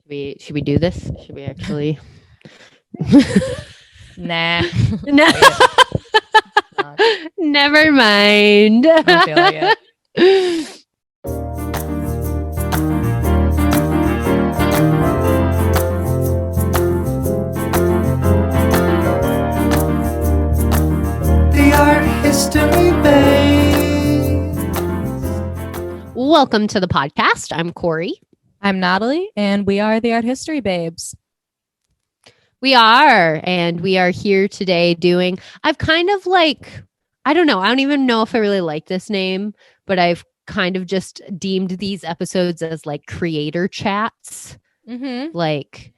Should we do this? Should we actually? Nah. No. Never mind. I'm feeling it. The Art History Babes. Welcome to the podcast. I'm Corey. I'm Natalie, and we are the Art History Babes. We are here today doing, I've kind of like, I don't know, I don't even know if I really like this name, but I've kind of just deemed these episodes as like creator chats. Mm-hmm. Like,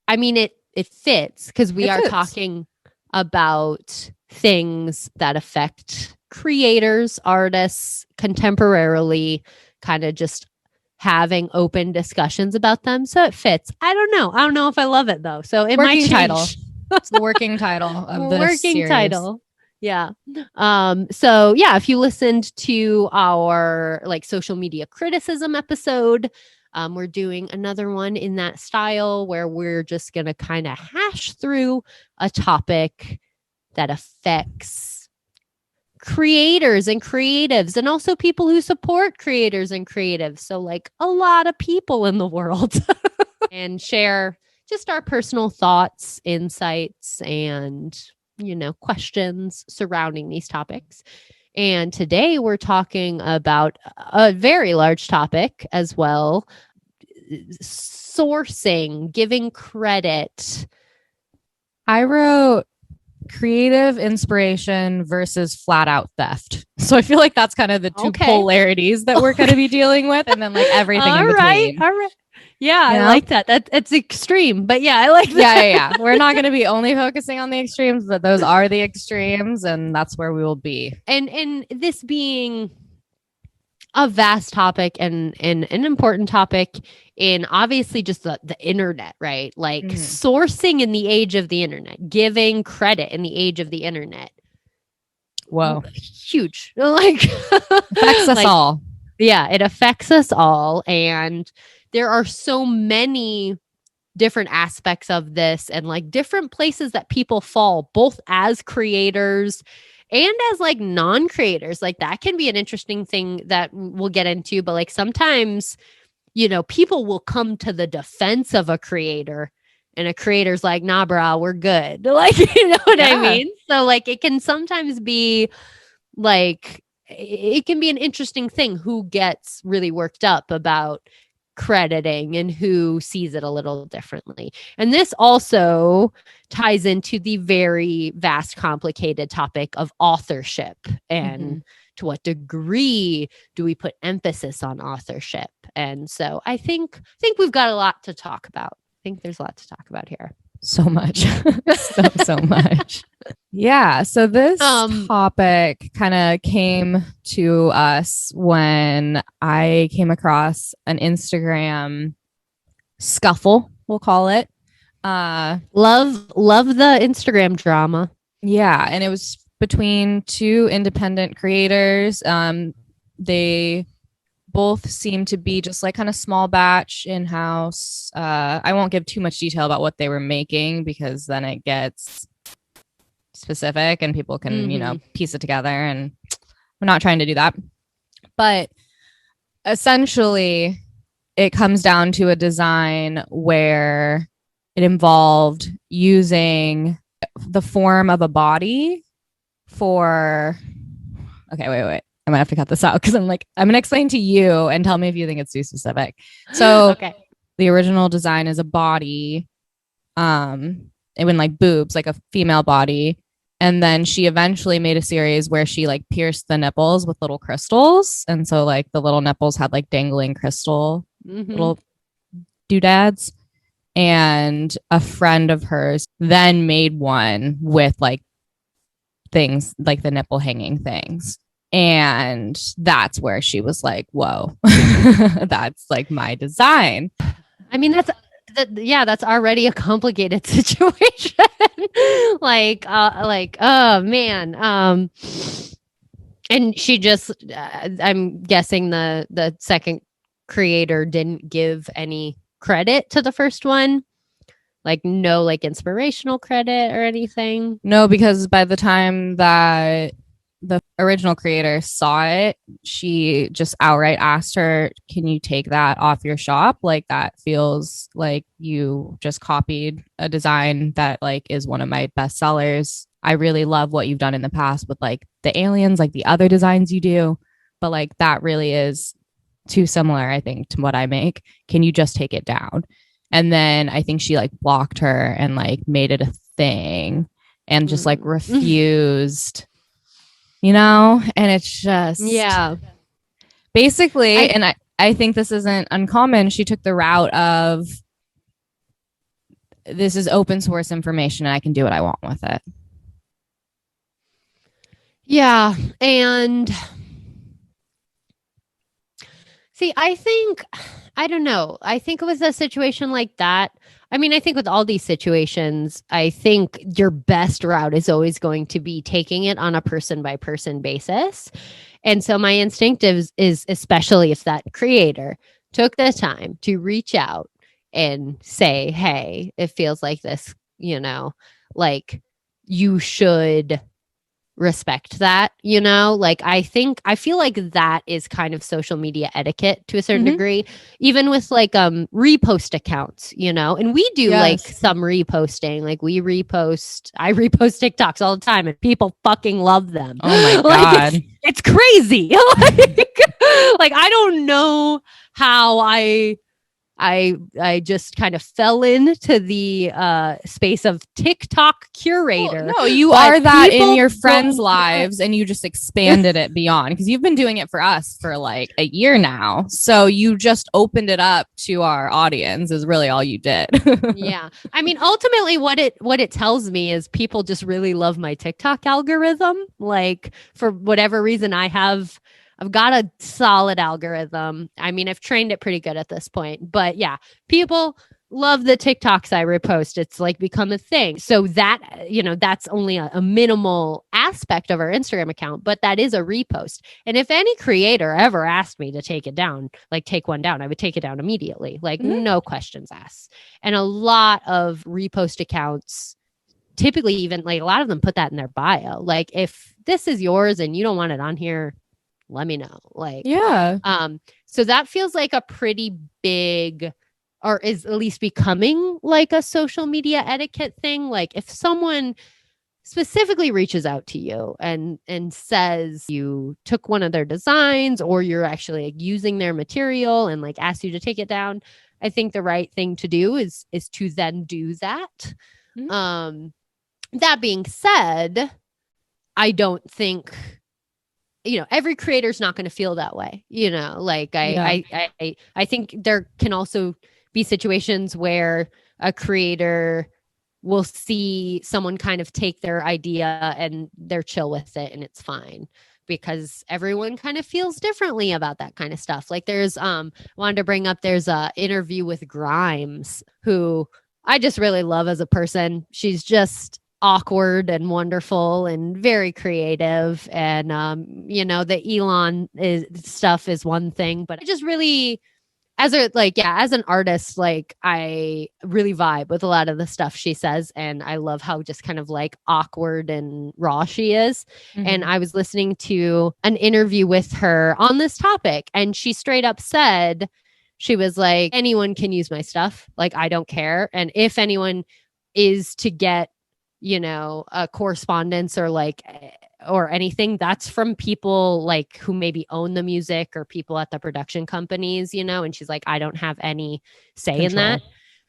I mean, it fits because we are fits. talking about things that affect creators, artists, contemporarily, kind of just having open discussions about them. So it fits. I don't know if I love it though. So it might change. Title. It's the working title of the working series. title. Yeah. So yeah, if you listened to our like social media criticism episode, we're doing another one in that style where we're just going to kind of hash through a topic that affects creators and creatives and also people who support creators and creatives. So like a lot of people in the world and share just our personal thoughts, insights, and, you know, questions surrounding these topics. And today we're talking about a very large topic as well. Sourcing, giving credit. I wrote creative inspiration versus flat out theft. So I feel like that's kind of the two polarities that we're going to be dealing with, and then like everything in between. All right. Yeah, You know? I like that. It's extreme, but yeah, I like that. Yeah. We're not going to be only focusing on the extremes, but those are the extremes, and that's where we will be. And this being a vast topic and an important topic in obviously just the internet, right? Like sourcing in the age of the internet, giving credit in the age of the internet. Whoa. Huge. Like affects us all. Yeah, it affects us all. And there are so many different aspects of this and like different places that people fall, both as creators and as like non-creators. Like that can be an interesting thing that we'll get into, but like sometimes, you know, people will come to the defense of a creator and a creator's like, nah, brah, we're good. Like, you know what I mean? So like it can sometimes be like, it can be an interesting thing who gets really worked up about crediting and who sees it a little differently. And this also ties into the very vast, complicated topic of authorship and to what degree do we put emphasis on authorship. And so I think we've got a lot to talk about. I think there's a lot to talk about here. So much. so much. Yeah. So this topic kind of came to us when I came across an Instagram scuffle, we'll call it. Love the Instagram drama. Yeah. And it was between two independent creators. They both seem to be just like kind of small batch in-house. I won't give too much detail about what they were making because then it gets specific and people can, you know, piece it together, and we're not trying to do that. But essentially it comes down to a design where it involved using the form of a body for... Okay, wait. I might have to cut this out because I'm going to explain to you and tell me if you think it's too specific. So the original design is a body, it went like boobs, like a female body. And then she eventually made a series where she like pierced the nipples with little crystals. And so like the little nipples had like dangling crystal little doodads. And a friend of hers then made one with like things like the nipple hanging things. And that's where she was like, whoa, that's like my design. I mean, that's already a complicated situation. Oh man. And she just, I'm guessing the second creator didn't give any credit to the first one? Like no like inspirational credit or anything? No, because by the time that the original creator saw it, she just outright asked her, can you take that off your shop? Like that feels like you just copied a design that like is one of my best sellers. I really love what you've done in the past with like the aliens, like the other designs you do, but like that really is too similar, I think, to what I make. Can you just take it down? And then I think she like blocked her and like made it a thing and just like refused, you know? And it's just basically, and I think this isn't uncommon. She took the route of this is open source information and I can do what I want with it. Yeah. And see, I don't know. I think with a situation like that, I mean, I think with all these situations, I think your best route is always going to be taking it on a person by person basis. And so my instinct is especially if that creator took the time to reach out and say, hey, it feels like this, you know, like you should respect that, you know, like I feel like that is kind of social media etiquette to a certain degree, even with like repost accounts, you know, and we do like some reposting, like I repost TikToks all the time and people fucking love them. Oh my like, God. it's crazy. like I don't know how I just kind of fell into the space of TikTok curator. Well, no, you are that in your friends' lives and you just expanded it beyond because you've been doing it for us for like a year now. So you just opened it up to our audience is really all you did. Yeah. I mean, ultimately what it tells me is people just really love my TikTok algorithm. Like for whatever reason I've got a solid algorithm. I mean, I've trained it pretty good at this point, but yeah, people love the TikToks I repost. It's like become a thing. So that, you know, that's only a minimal aspect of our Instagram account, but that is a repost. And if any creator ever asked me to take it down, like take one down, I would take it down immediately. Like no questions asked. And a lot of repost accounts typically even like a lot of them put that in their bio. Like if this is yours and you don't want it on here, let me know. Like, so that feels like a pretty big, or is at least becoming like a social media etiquette thing. Like if someone specifically reaches out to you and says you took one of their designs or you're actually like using their material and like asks you to take it down, I think the right thing to do is to then do that. That being said, I don't think, you know, every creator is not going to feel that way, you know, like I think there can also be situations where a creator will see someone kind of take their idea and they're chill with it and it's fine because everyone kind of feels differently about that kind of stuff. Like there's wanted to bring up, there's a interview with Grimes, who I just really love as a person. She's just awkward and wonderful and very creative, and you know, the Elon stuff is one thing, but I just really, as an artist, like I really vibe with a lot of the stuff she says, and I love how just kind of like awkward and raw she is. And I was listening to an interview with her on this topic, and she straight up said, she was like, anyone can use my stuff, like I don't care, and if anyone is to get, you know, a correspondence or like or anything, that's from people like who maybe own the music or people at the production companies, you know. And she's like, I don't have any say in that.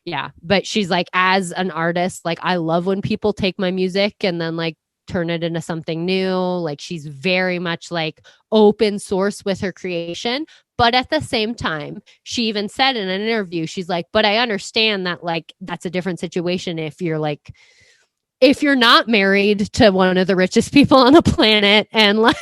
Yeah, but she's like, as an artist, like I love when people take my music and then like turn it into something new. Like she's very much like open source with her creation. But at the same time, she even said in an interview, she's like, but I understand that like that's a different situation if you're not married to one of the richest people on the planet and like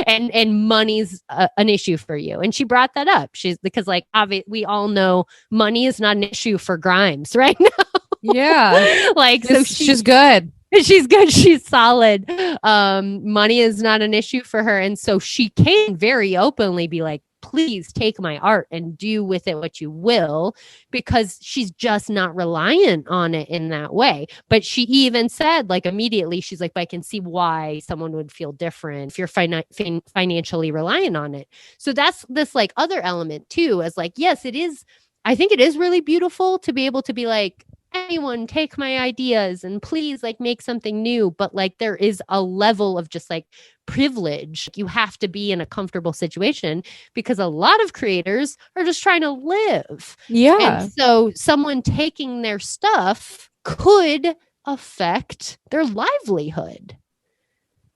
and money's an issue for you. And she brought that up. She's because like we all know money is not an issue for Grimes right now. Yeah. Like so she's good. She's good. She's solid. Money is not an issue for her. And so she can very openly be like, please take my art and do with it what you will, because she's just not reliant on it in that way. But she even said, like, immediately, she's like, but I can see why someone would feel different if you're financially reliant on it. So that's this like other element too, as like, yes, it is. I think it is really beautiful to be able to be like, anyone take my ideas and please like make something new. But like there is a level of just like privilege. You have to be in a comfortable situation because a lot of creators are just trying to live. Yeah. And so someone taking their stuff could affect their livelihood.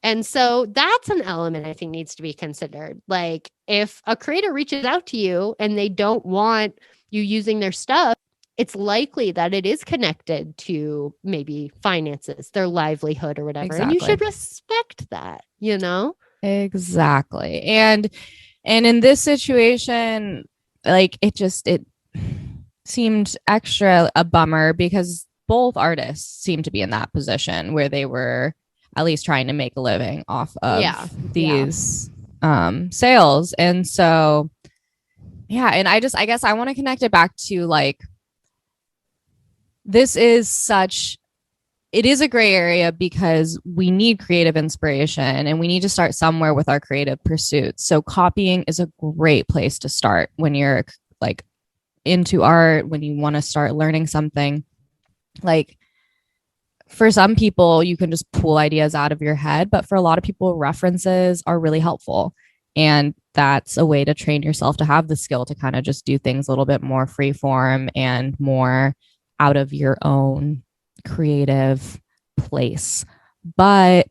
And so that's an element I think needs to be considered. Like if a creator reaches out to you and they don't want you using their stuff, it's likely that it is connected to maybe finances, their livelihood or whatever. Exactly. And you should respect that, you know? Exactly. And in this situation, like it seemed extra a bummer because both artists seemed to be in that position where they were at least trying to make a living off of these sales. And so, yeah. And I guess I want to connect it back to like, it is a gray area because we need creative inspiration and we need to start somewhere with our creative pursuits. So copying is a great place to start when you're like into art, when you want to start learning something. Like for some people, you can just pull ideas out of your head, but for a lot of people, references are really helpful. And that's a way to train yourself to have the skill to kind of just do things a little bit more free form and more out of your own creative place. But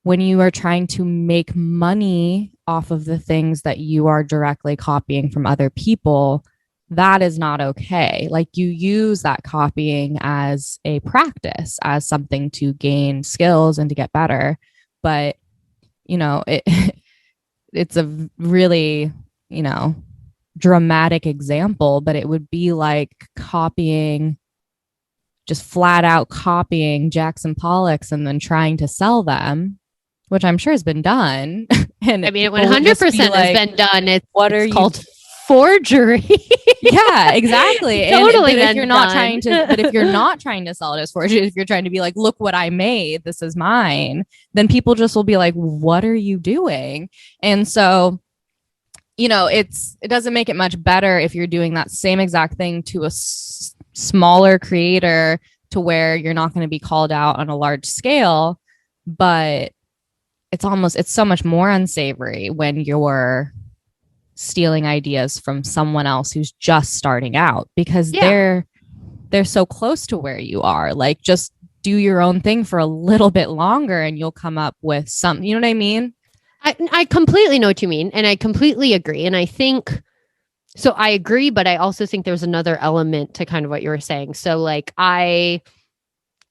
when you are trying to make money off of the things that you are directly copying from other people, that is not okay. Like you use that copying as a practice, as something to gain skills and to get better. But, you know, it's a really, you know, dramatic example, but it would be like just flat out copying Jackson Pollocks and then trying to sell them, which I'm sure has been done. And I mean, it 100% like, has been done. It's called forgery. Yeah, exactly. Totally. And if you're not trying to sell it as forgery, if you're trying to be like, look what I made, this is mine, then people just will be like, what are you doing? And so, you know, it doesn't make it much better if you're doing that same exact thing to a smaller creator to where you're not going to be called out on a large scale, but it's so much more unsavory when you're stealing ideas from someone else who's just starting out because they're so close to where you are. Like just do your own thing for a little bit longer and you'll come up with something, you know what I mean? I completely know what you mean. And I completely agree. And I think, so I agree, but I also think there's another element to kind of what you were saying. So like, I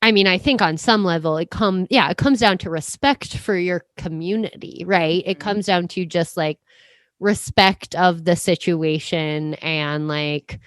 mean, I think on some level it comes down to respect for your community, right? It comes down to just like respect of the situation and like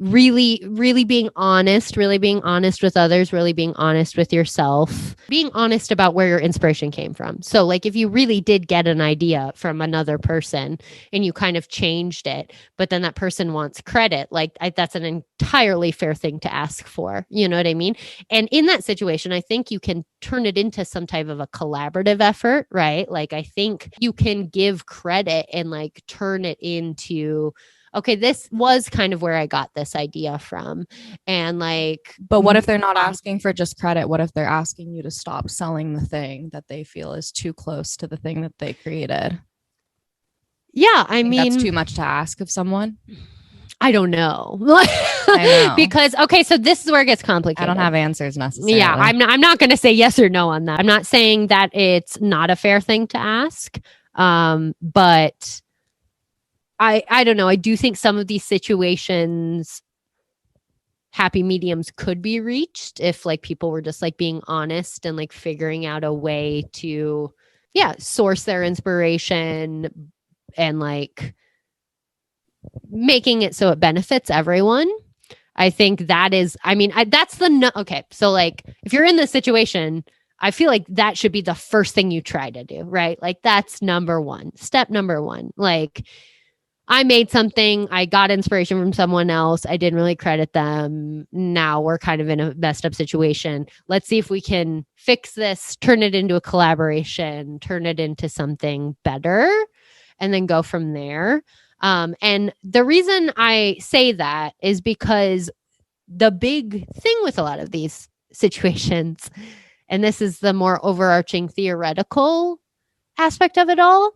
really being honest with others, really being honest with yourself, being honest about where your inspiration came from. So like if you really did get an idea from another person and you kind of changed it, but then that person wants credit, like that's an entirely fair thing to ask for. You know what I mean? And in that situation, I think you can turn it into some type of a collaborative effort, right? Like I think you can give credit and like turn it into, okay, this was kind of where I got this idea from. And like, but what if they're not asking for just credit? What if they're asking you to stop selling the thing that they feel is too close to the thing that they created? Yeah, I mean, that's too much to ask of someone. I don't know. I know. Because, okay, so this is where it gets complicated. I don't have answers necessarily. Yeah, I'm not going to say yes or no on that. I'm not saying that it's not a fair thing to ask. But I don't know. I do think some of these situations, happy mediums could be reached if like people were just like being honest and like figuring out a way to, source their inspiration and like making it so it benefits everyone. I think that is, I mean, that's okay. So like if you're in this situation, I feel like that should be the first thing you try to do, right? Like that's step number one. Like I made something, I got inspiration from someone else, I didn't really credit them. Now we're kind of in a messed up situation. Let's see if we can fix this, turn it into a collaboration, turn it into something better, and then go from there. And the reason I say that is because the big thing with a lot of these situations, and this is the more overarching theoretical aspect of it all,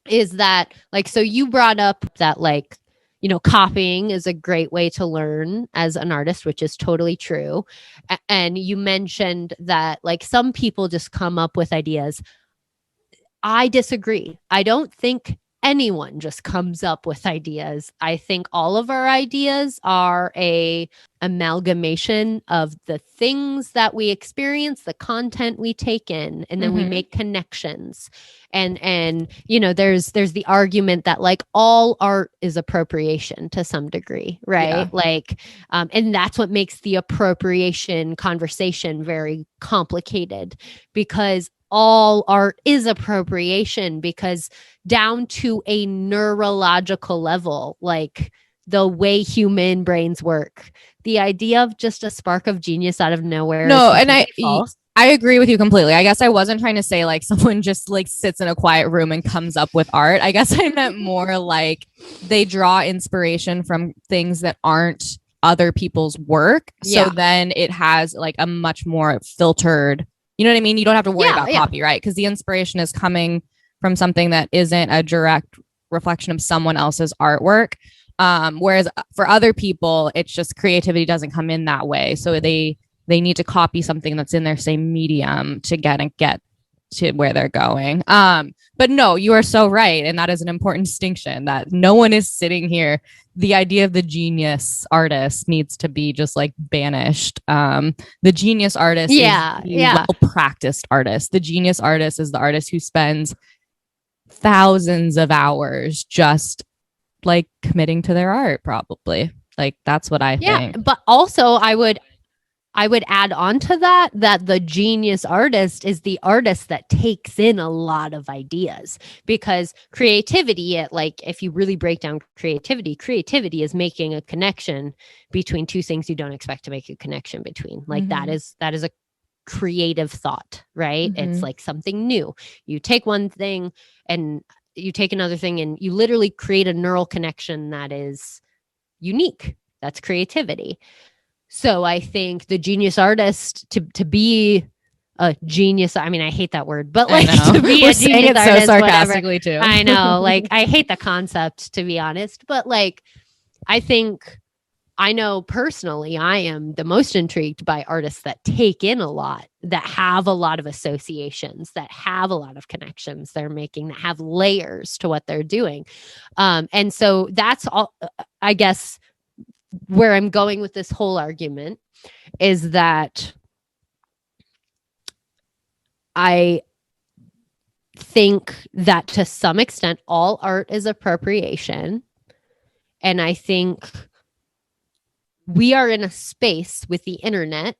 is that, like, so you brought up that, like, you know, copying is a great way to learn as an artist, which is totally true. And you mentioned that, like, some people just come up with ideas. I disagree. I don't think anyone just comes up with ideas. I think all of our ideas are a amalgamation of the things that we experience, the content we take in, and then we make connections. And you know, there's the argument that, like, all art is appropriation to some degree, right? Yeah. Like, and that's what makes the appropriation conversation very complicated, because all art is appropriation, because down to a neurological level, like the way human brains work, the idea of just a spark of genius out of nowhere. No, and false. I agree with you completely. I guess I wasn't trying to say like someone just like sits in a quiet room and comes up with art. I guess I meant more like they draw inspiration from things that aren't other people's work. Yeah. So then it has like a much more filtered, you know what I mean? You don't have to worry about copyright because the inspiration is coming from something that isn't a direct reflection of someone else's artwork. Whereas for other people, it's just creativity doesn't come in that way. So they need to copy something that's in their same medium to get to where they're going. But no, you are so right. And that is an important distinction, that no one is sitting here. The idea of the genius artist needs to be just like banished. The genius artist is the well-practiced artist. The genius artist is the artist who spends thousands of hours just like committing to their art, probably. Like, that's what I think. But also I would add on to that the genius artist is the artist that takes in a lot of ideas, because creativity, like, if you really break down creativity is making a connection between two things you don't expect to make a connection between. Like, that is a creative thought, right? It's like something new. You take one thing and you take another thing and you literally create a neural connection that is unique. That's creativity. So I think the genius artist, to be a genius, I mean, I hate that word, but like to be a genius artist, so sarcastically too. I know, like, I hate the concept, to be honest, but like, I know personally, I am the most intrigued by artists that take in a lot, that have a lot of associations, that have a lot of connections they're making, that have layers to what they're doing. And so that's all, I guess, where I'm going with this whole argument is that I think that to some extent, all art is appropriation. And I think we are in a space with the internet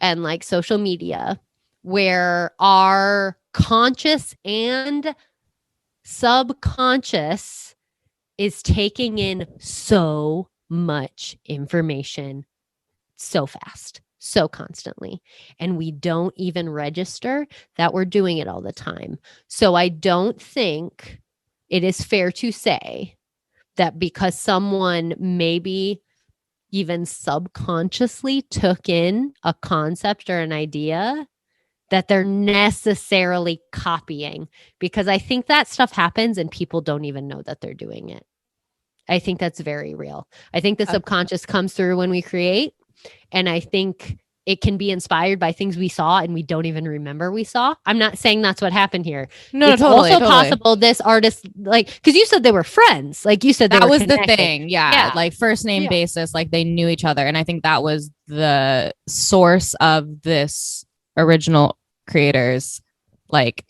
and like social media where our conscious and subconscious is taking in so much information so fast, so constantly, and we don't even register that we're doing it all the time. So I don't think it is fair to say that because someone maybe even subconsciously took in a concept or an idea that they're necessarily copying, because I think that stuff happens and people don't even know that they're doing it. I think that's very real. I think the subconscious comes through when we create, and I think it can be inspired by things we saw and we don't even remember we saw. I'm not saying that's what happened here. No, it's totally, also possible this artist, like, because you said they were friends, like you said that was connected. the thing, like first name basis, like they knew each other, and I think that was the source of this original creator's like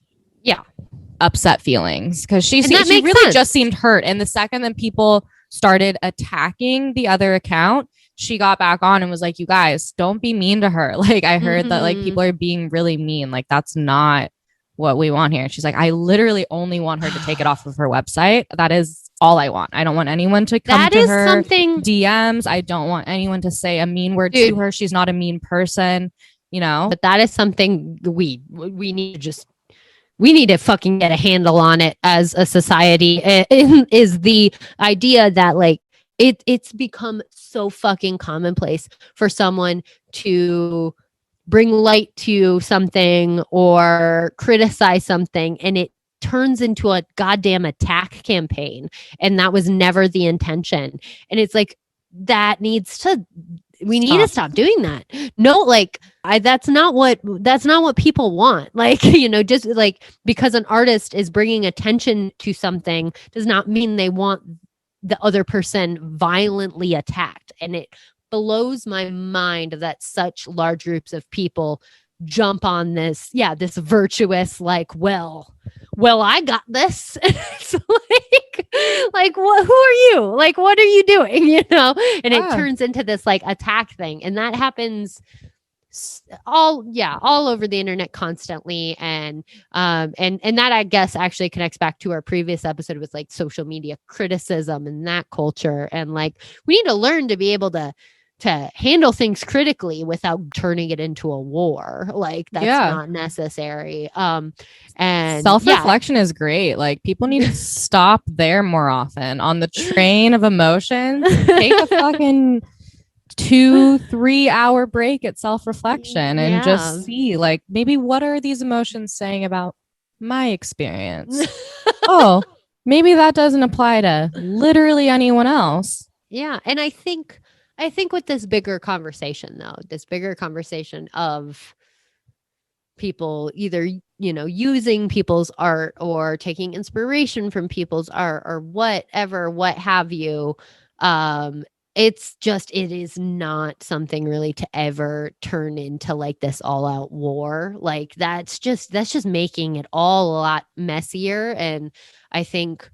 upset feelings, because she really sense. Just seemed hurt, and the second that people started attacking the other account, she got back on and was like, you guys, don't be mean to her. Like, I heard that like people are being really mean. Like, that's not what we want here. She's like, I literally only want her to take it off of her website. That is all I want. I don't want anyone to come That to is her something, DMs. I don't want anyone to say a mean word dude, to her. She's not a mean person, you know? but that is something we need to just, we need to fucking get a handle on it as a society. Is the idea that like it's become so fucking commonplace for someone to bring light to something or criticize something, and it turns into a goddamn attack campaign, and that was never the intention. And it's like, that needs to, we need to stop doing that. No, like that's not what people want. Like, you know, just like because an artist is bringing attention to something does not mean they want the other person violently attacked. And it blows my mind that such large groups of people jump on this virtuous, like, well, I got this. It's like what, who are you? Like, what are you doing? You know? And it turns into this like attack thing. And that happens all over the internet constantly. And that, I guess, actually connects back to our previous episode with like social media criticism and that culture. And like, we need to learn to be able to handle things critically without turning it into a war. Like, that's not necessary. And self-reflection is great. Like, people need to stop there more often on the train of emotions. Take a fucking 2-3 hour break at self-reflection and just see, like, maybe what are these emotions saying about my experience? Oh, maybe that doesn't apply to literally anyone else. Yeah. And I think with this bigger conversation, though, this bigger conversation of people either, you know, using people's art or taking inspiration from people's art or whatever, what have you, it is not something really to ever turn into like this all out war. Like, that's just making it all a lot messier. And I think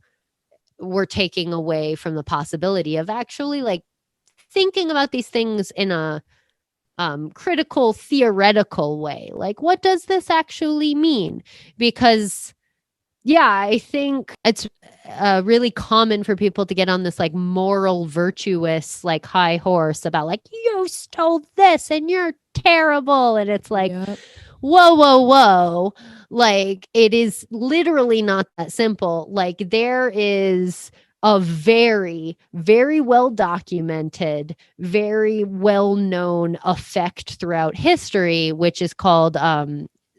we're taking away from the possibility of actually like thinking about these things in a critical, theoretical way. Like, what does this actually mean? Because I think it's really common for people to get on this like moral virtuous like high horse about like, you stole this and you're terrible. And it's like, whoa. Like, it is literally not that simple. Like, there is a very, very well documented, very well known effect throughout history, which is called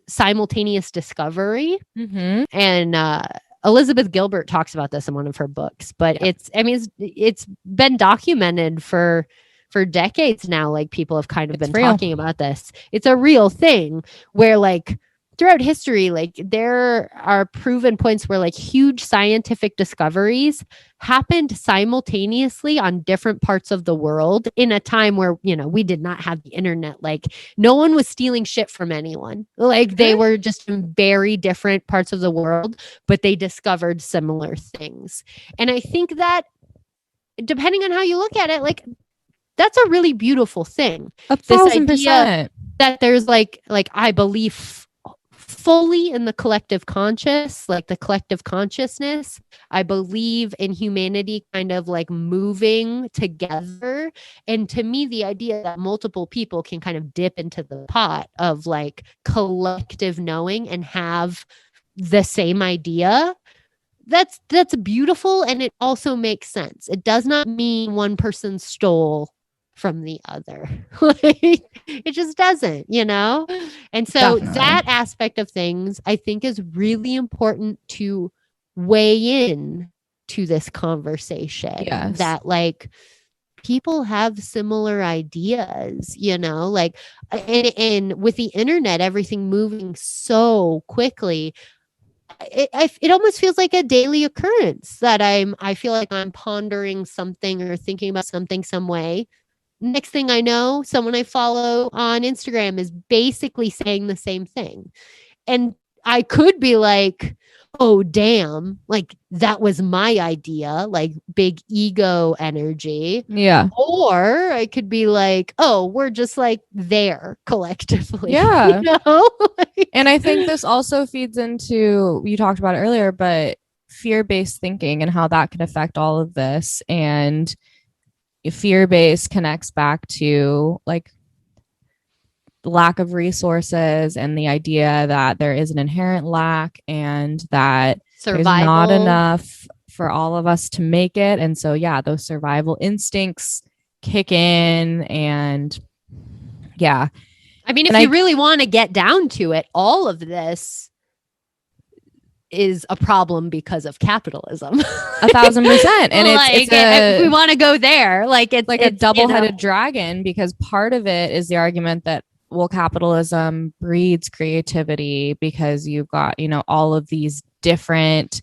simultaneous discovery. Mm-hmm. And Elizabeth Gilbert talks about this in one of her books, but it's been documented for decades now. Like, people have kind of been talking about this. It's a real thing where like throughout history, like there are proven points where like huge scientific discoveries happened simultaneously on different parts of the world in a time where, you know, we did not have the internet. Like, no one was stealing shit from anyone. Like, they were just in very different parts of the world, but they discovered similar things. And I think that, depending on how you look at it, like, that's a really beautiful thing. 1,000%. That there's like I believe fully in the collective conscious, like the collective consciousness. I believe in humanity kind of like moving together. And to me, the idea that multiple people can kind of dip into the pot of like collective knowing and have the same idea, that's beautiful. And it also makes sense. It does not mean one person stole from the other. Like, it just doesn't, you know? And so that aspect of things, I think, is really important to weigh in to this conversation. Yes. That like people have similar ideas, you know, like, and with the internet, everything moving so quickly, it almost feels like a daily occurrence that I feel like I'm pondering something or thinking about something some way. Next thing I know, someone I follow on Instagram is basically saying the same thing. And I could be like, oh damn, like that was my idea, like big ego energy. Yeah. Or I could be like, oh, we're just like there collectively. Yeah. You know? And I think this also feeds into, you talked about it earlier, but fear-based thinking and how that can affect all of this. And fear-based connects back to like lack of resources and the idea that there is an inherent lack and that Survival. there's not enough for all of us to make it. And so, yeah, those survival instincts kick in. And yeah. I mean, if you really want to get down to it, all of this is a problem because of capitalism. 1,000%. And like, if we want to go there, like it's like a double-headed dragon, because part of it is the argument that, well, capitalism breeds creativity because you've got, all of these different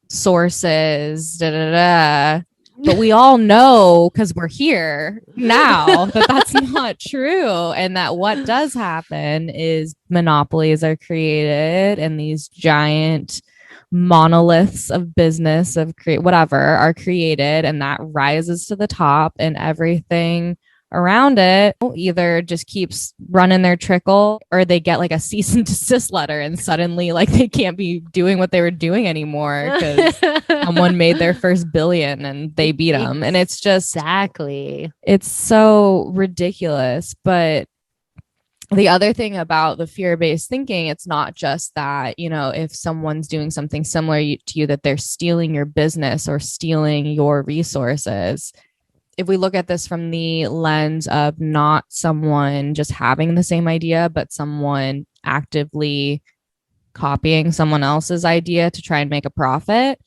sources, but we all know, because we're here now, that that's not true. And that what does happen is monopolies are created and these giant monoliths of business of whatever are created, and that rises to the top, and everything around it either just keeps running their trickle, or they get like a cease and desist letter and suddenly like they can't be doing what they were doing anymore because someone made their first billion and they beat them. And it's just it's so ridiculous. But the other thing about the fear-based thinking, it's not just that, if someone's doing something similar to you, that they're stealing your business or stealing your resources. If we look at this from the lens of not someone just having the same idea, but someone actively copying someone else's idea to try and make a profit,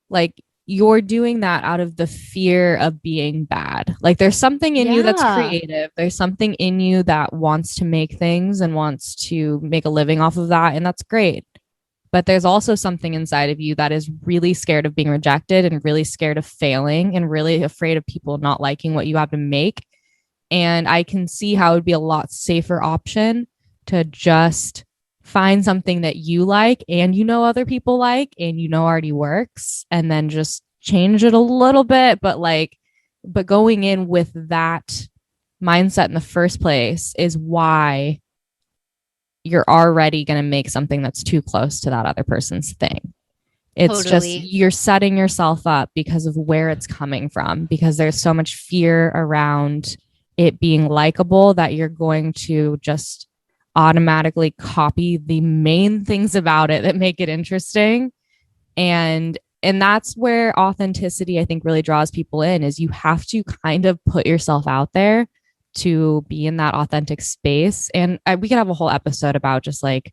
like you're doing that out of the fear of being bad. Like there's something in you that's creative. There's something in you that wants to make things and wants to make a living off of that. And that's great. But there's also something inside of you that is really scared of being rejected and really scared of failing and really afraid of people not liking what you have to make. And I can see how it would be a lot safer option to just find something that you like and other people like and already works, and then just change it a little bit. But going in with that mindset in the first place is why you're already going to make something that's too close to that other person's thing. It's just you're setting yourself up because of where it's coming from, because there's so much fear around it being likable that you're going to just automatically copy the main things about it that make it interesting. And that's where authenticity, I think, really draws people in, is you have to kind of put yourself out there to be in that authentic space. And we could have a whole episode about just like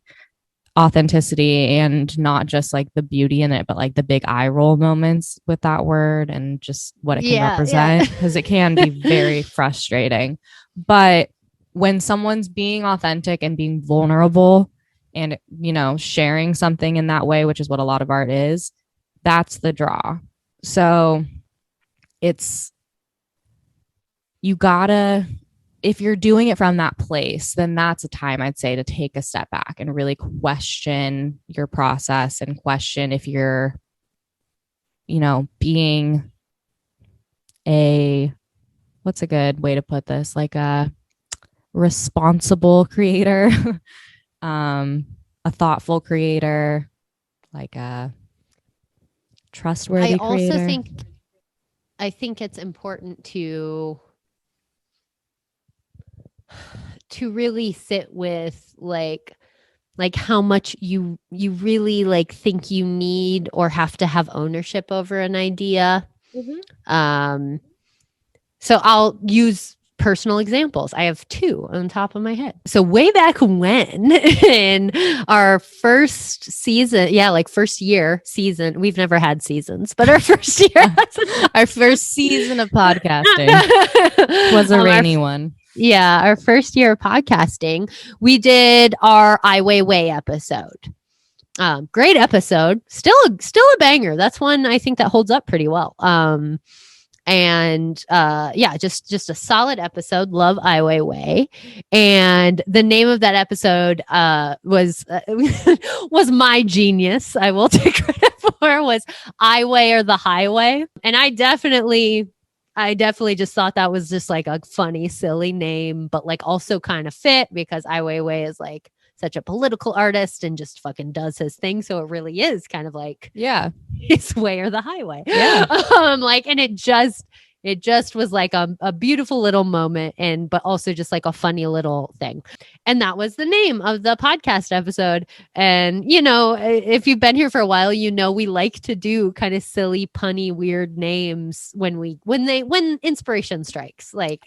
authenticity and not just like the beauty in it, but like the big eye roll moments with that word and just what it can represent, because it can be very frustrating. But when someone's being authentic and being vulnerable and, sharing something in that way, which is what a lot of art is, that's the draw. So you gotta, if you're doing it from that place, then that's a time I'd say to take a step back and really question your process and question if you're, being what's a good way to put this? Like a responsible creator, a thoughtful creator, like a trustworthy creator. I think it's important to really sit with like how much you really like think you need or have to have ownership over an idea. Mm-hmm. So I'll use personal examples. I have two on top of my head. So way back when in our first season, first year season, we've never had seasons, but our first year, our first season of podcasting was a rainy one. Yeah, our first year of podcasting, we did our Iwayway episode. Great episode. Still a banger. That's one I think that holds up pretty well. And just a solid episode. Love Iwayway. And the name of that episode was was my genius. I will take credit for was Iway or the Highway. And I definitely just thought that was just like a funny, silly name, but like also kind of fit because Ai Weiwei is like such a political artist and just fucking does his thing. So it really is kind of like his way or the highway. Yeah. And it just was like a beautiful little moment, but also just like a funny little thing. And that was the name of the podcast episode. And, if you've been here for a while, we like to do kind of silly, punny, weird names when inspiration strikes, and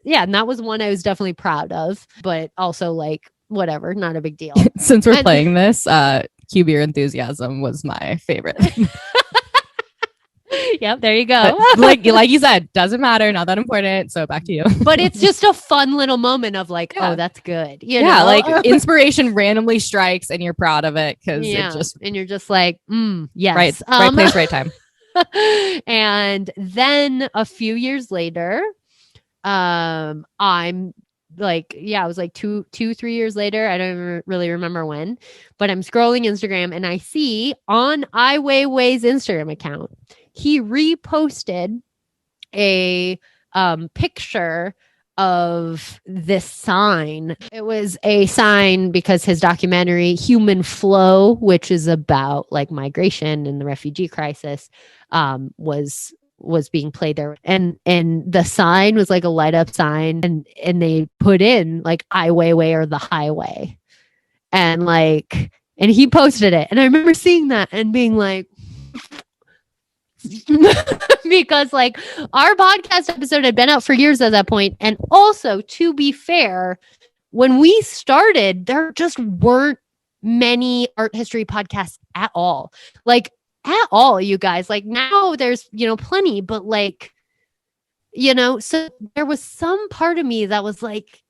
that was one I was definitely proud of, but also like, whatever, not a big deal. Since we're playing this, Cube Your Enthusiasm was my favorite. Yep, there you go. like you said, doesn't matter, not that important. So back to you. But it's just a fun little moment of like, oh, that's good. Like inspiration randomly strikes and you're proud of it because and you're just like, yes, right place, right time. And then a few years later, I'm like, it was like 3 years later. I don't even really remember when, but I'm scrolling Instagram and I see on Ai Weiwei's Instagram account, he reposted a picture of this sign. It was a sign because his documentary Human Flow, which is about like migration and the refugee crisis, was being played there, and the sign was like a light up sign, and they put in like Ai Weiwei or the highway, and he posted it, and I remember seeing that and being like, because like our podcast episode had been out for years at that point, and also to be fair, when we started, there just weren't many art history podcasts at all. You guys, like now there's, plenty, but so there was some part of me that was like,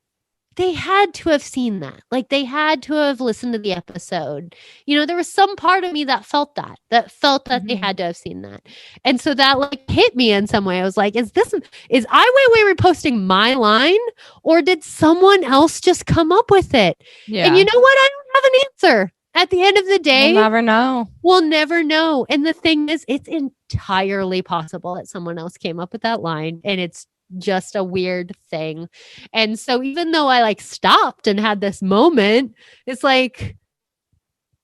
they had to have seen that. Like they had to have listened to the episode. There was some part of me that felt that they had to have seen that. And so that like hit me in some way. I was like, is Ai Weiwei reposting my line, or did someone else just come up with it? Yeah. And you know what? I don't have an answer. At the end of the day, we'll never know. We'll never know. And the thing is, it's entirely possible that someone else came up with that line, and it's just a weird thing. And so even though I like stopped and had this moment, it's like,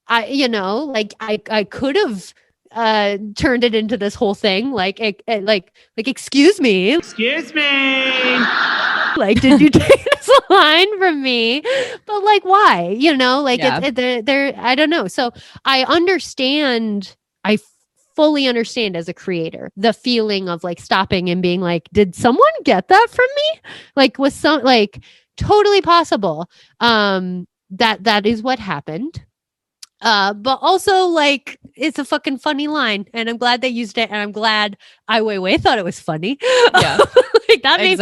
I could have turned it into this whole thing. Excuse me. Like, did you take this line from me? But like, why? I don't know. So I understand. I fully understand as a creator the feeling of like stopping and being like, did someone get that from me? Like, was some like totally possible. That is what happened. But also like it's a fucking funny line, and I'm glad they used it, and I'm glad Ai Weiwei thought it was funny. Yeah. That made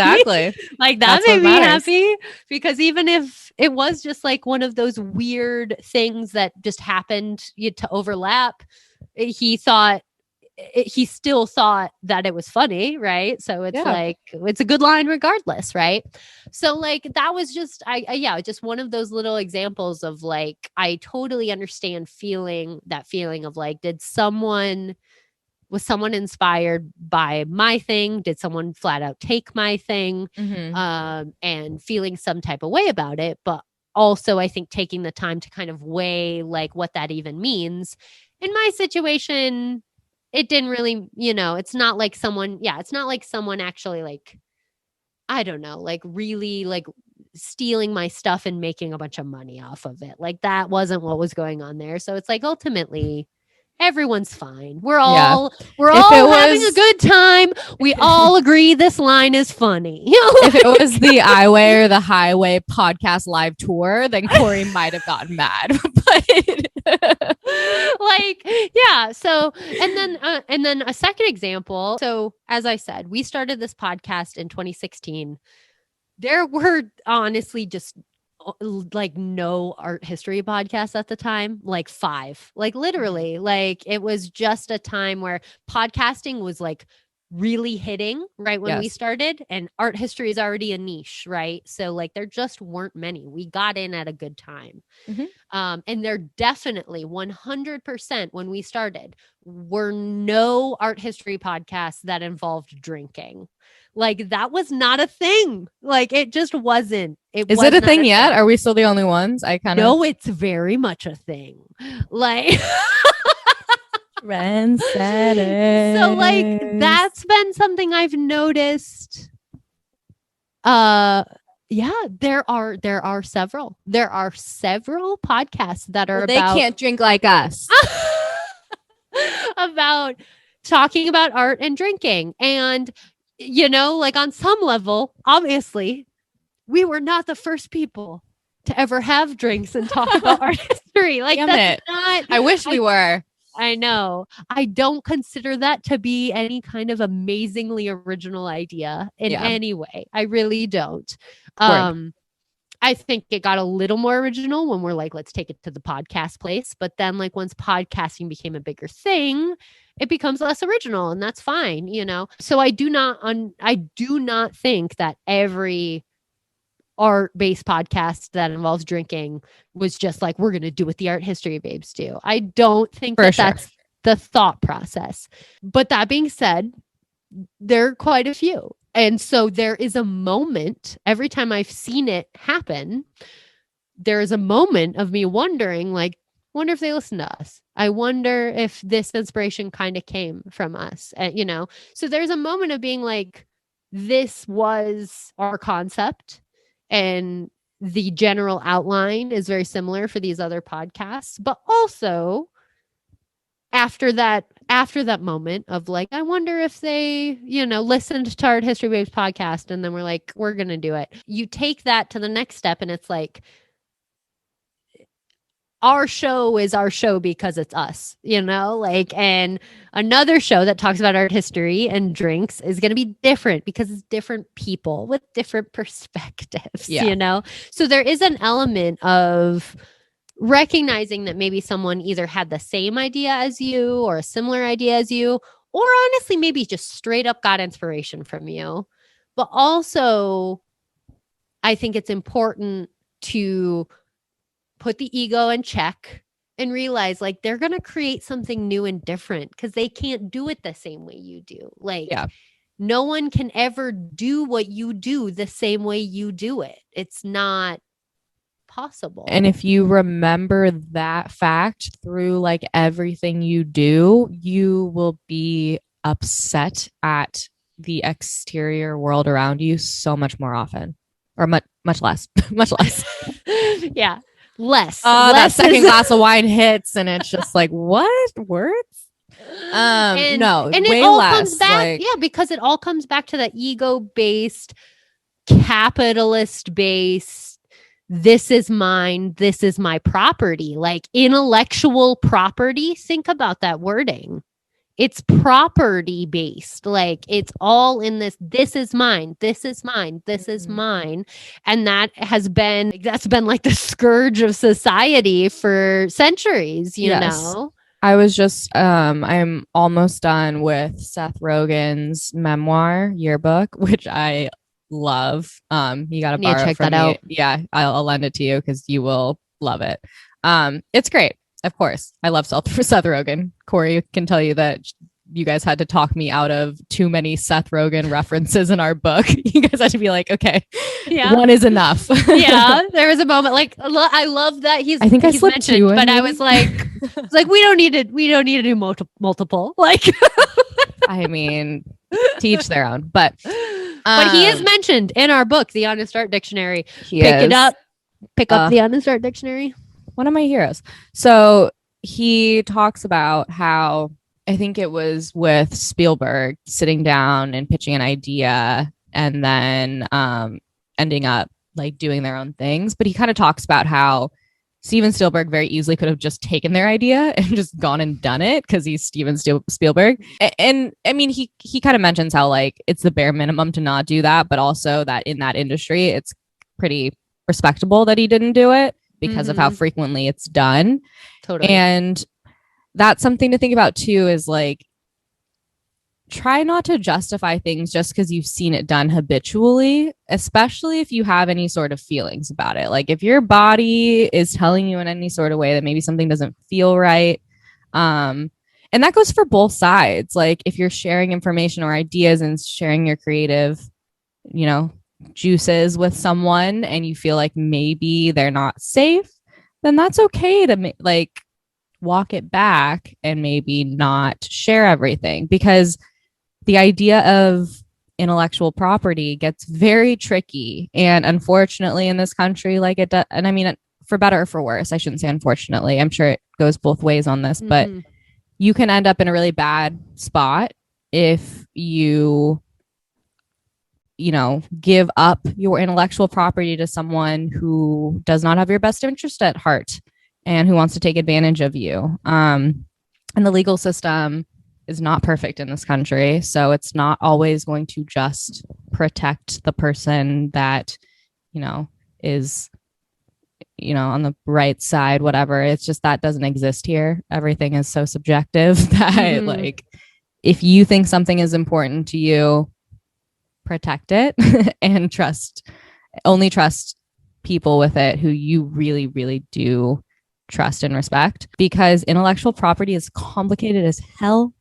me happy, because even if it was just like one of those weird things that just happened to overlap, he still thought that it was funny, right? So it's like, it's a good line regardless, right? So like that was just just one of those little examples of like, I totally understand that feeling of like, was someone inspired by my thing? Did someone flat out take my thing? And feeling some type of way about it, but also I think taking the time to kind of weigh like what that even means. In my situation, it didn't really, it's not like someone actually like, I don't know, like really like stealing my stuff and making a bunch of money off of it. Like that wasn't what was going on there. So it's like, ultimately, everyone's fine. We're all having a good time. We all agree this line is funny. If it was the Iway or the Highway podcast live tour, then Corey might have gotten mad. But so and then a second example. So as I said, we started this podcast in 2016. There were honestly just like no art history podcasts at the time, like 5, like literally, like it was just a time where podcasting was like really hitting right when we started, and art history is already a niche, right? So like there just weren't many. We got in at a good time. And there definitely 100% when we started were no art history podcasts that involved drinking. Like that was not a thing. Like it just wasn't. Is it a thing yet? Are we still the only ones? No, it's very much a thing. Like trendsetters. So like that's been something I've noticed. Yeah, there are several podcasts that are they can't drink like us. about talking about art and drinking. And you know, like on some level, obviously, we were not the first people to ever have drinks and talk about art history. Like that's not. I wish we were. I know. I don't consider that to be any kind of amazingly original idea in any way. I really don't. I think it got a little more original when we're like, let's take it to the podcast place. But then like once podcasting became a bigger thing, it becomes less original, and that's fine, you know? So I do not think that every art-based podcast that involves drinking was just like, we're going to do what the art history babes do. I don't think that's the thought process. But that being said, there are quite a few. And so there is a moment every time I've seen it happen, there is a moment of me wondering, like, wonder if they listen to us. I wonder if this inspiration kind of came from us, you know? So there's a moment of being like, this was our concept, and the general outline is very similar for these other podcasts. But also after that moment of like, I wonder if they, you know, listened to Art History Babes podcast, and then we're like, we're going to do it. You take that to the next step, and it's like, our show is our show because it's us, you know, like, and another show that talks about art history and drinks is going to be different because it's different people with different perspectives, you know? So there is an element of recognizing that maybe someone either had the same idea as you or a similar idea as you, or honestly, maybe just straight up got inspiration from you. But also, I think it's important to put the ego in check and realize like they're going to create something new and different because they can't do it the same way you do. Like no one can ever do what you do the same way you do it. It's not possible. And if you remember that fact through like everything you do, you will be upset at the exterior world around you so much more often, or much less. Much less. Yeah. Less. That second glass of wine hits, and it's just like, what words? And no, and way it all less. Comes back, like, because it all comes back to that ego-based, capitalist-based. This is mine. This is my property. Like intellectual property. Think about that wording. It's property based. Like it's all in this. This is mine. This is mine. This is mine. And that's been like the scourge of society for centuries, you know? I was just, I'm almost done with Seth Rogen's memoir yearbook, which I love. You got to borrow check it from that out. Yeah, I'll lend it to you because you will love it. It's great. Of course, I love Seth Rogen. Corey can tell you that you guys had to talk me out of too many Seth Rogen references in our book. You guys had to be like, okay, one is enough. Yeah, there was a moment like I love that I slipped mentioned, but I was like, we don't need to do multiple. Like, I mean, teach their own, but he is mentioned in our book, The Honest Art Dictionary. Pick up The Honest Art Dictionary. One of my heroes. So he talks about how, I think it was with Spielberg sitting down and pitching an idea and then ending up like doing their own things. But he kind of talks about how Steven Spielberg very easily could have just taken their idea and just gone and done it because he's Steven Spielberg. And I mean, he kind of mentions how like it's the bare minimum to not do that, but also that in that industry, it's pretty respectable that he didn't do it because of how frequently it's done. Totally. And that's something to think about too, is like, try not to justify things just because you've seen it done habitually, especially if you have any sort of feelings about it. Like if your body is telling you in any sort of way that maybe something doesn't feel right. And that goes for both sides. Like if you're sharing information or ideas and sharing your creative, juices with someone and you feel like maybe they're not safe, then that's okay to like walk it back and maybe not share everything, because the idea of intellectual property gets very tricky. And unfortunately in this country, like it does, and I mean, for better or for worse, I shouldn't say unfortunately, I'm sure it goes both ways on this, but you can end up in a really bad spot if you give up your intellectual property to someone who does not have your best interest at heart and who wants to take advantage of you. And the legal system is not perfect in this country, so it's not always going to just protect the person that, is, on the right side, whatever. It's just that doesn't exist here. Everything is so subjective that like, if you think something is important to you, protect it and only trust people with it who you really, really do trust and respect, because intellectual property is complicated as hell.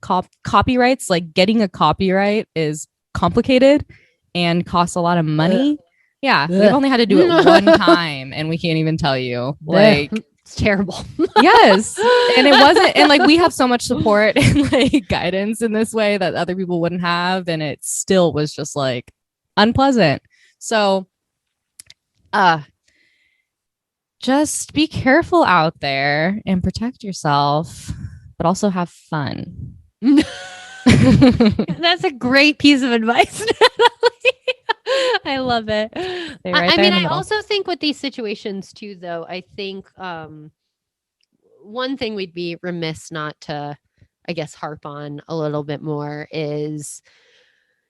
Copyrights, like getting a copyright is complicated and costs a lot of money. Yeah, we've only had to do it one time and we can't even tell you. Like, it's terrible. Yes. And it wasn't, and like we have so much support and like guidance in this way that other people wouldn't have, and it still was just like unpleasant. So just be careful out there and protect yourself, but also have fun. That's a great piece of advice, Natalie. I love it. I also think with these situations too, though, I think one thing we'd be remiss not to, I guess, harp on a little bit more is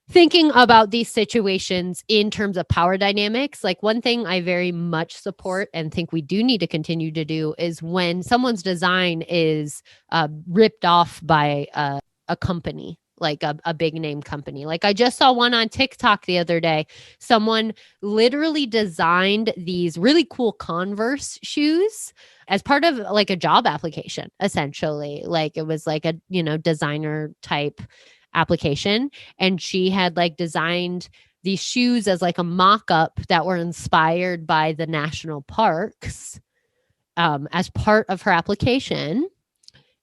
thinking about these situations in terms of power dynamics. Like one thing I very much support and think we do need to continue to do is when someone's design is ripped off by a company, like a big name company. Like I just saw one on TikTok the other day. Someone literally designed these really cool Converse shoes as part of like a job application, essentially. Like it was like a, designer type application. And she had like designed these shoes as like a mock-up that were inspired by the national parks as part of her application.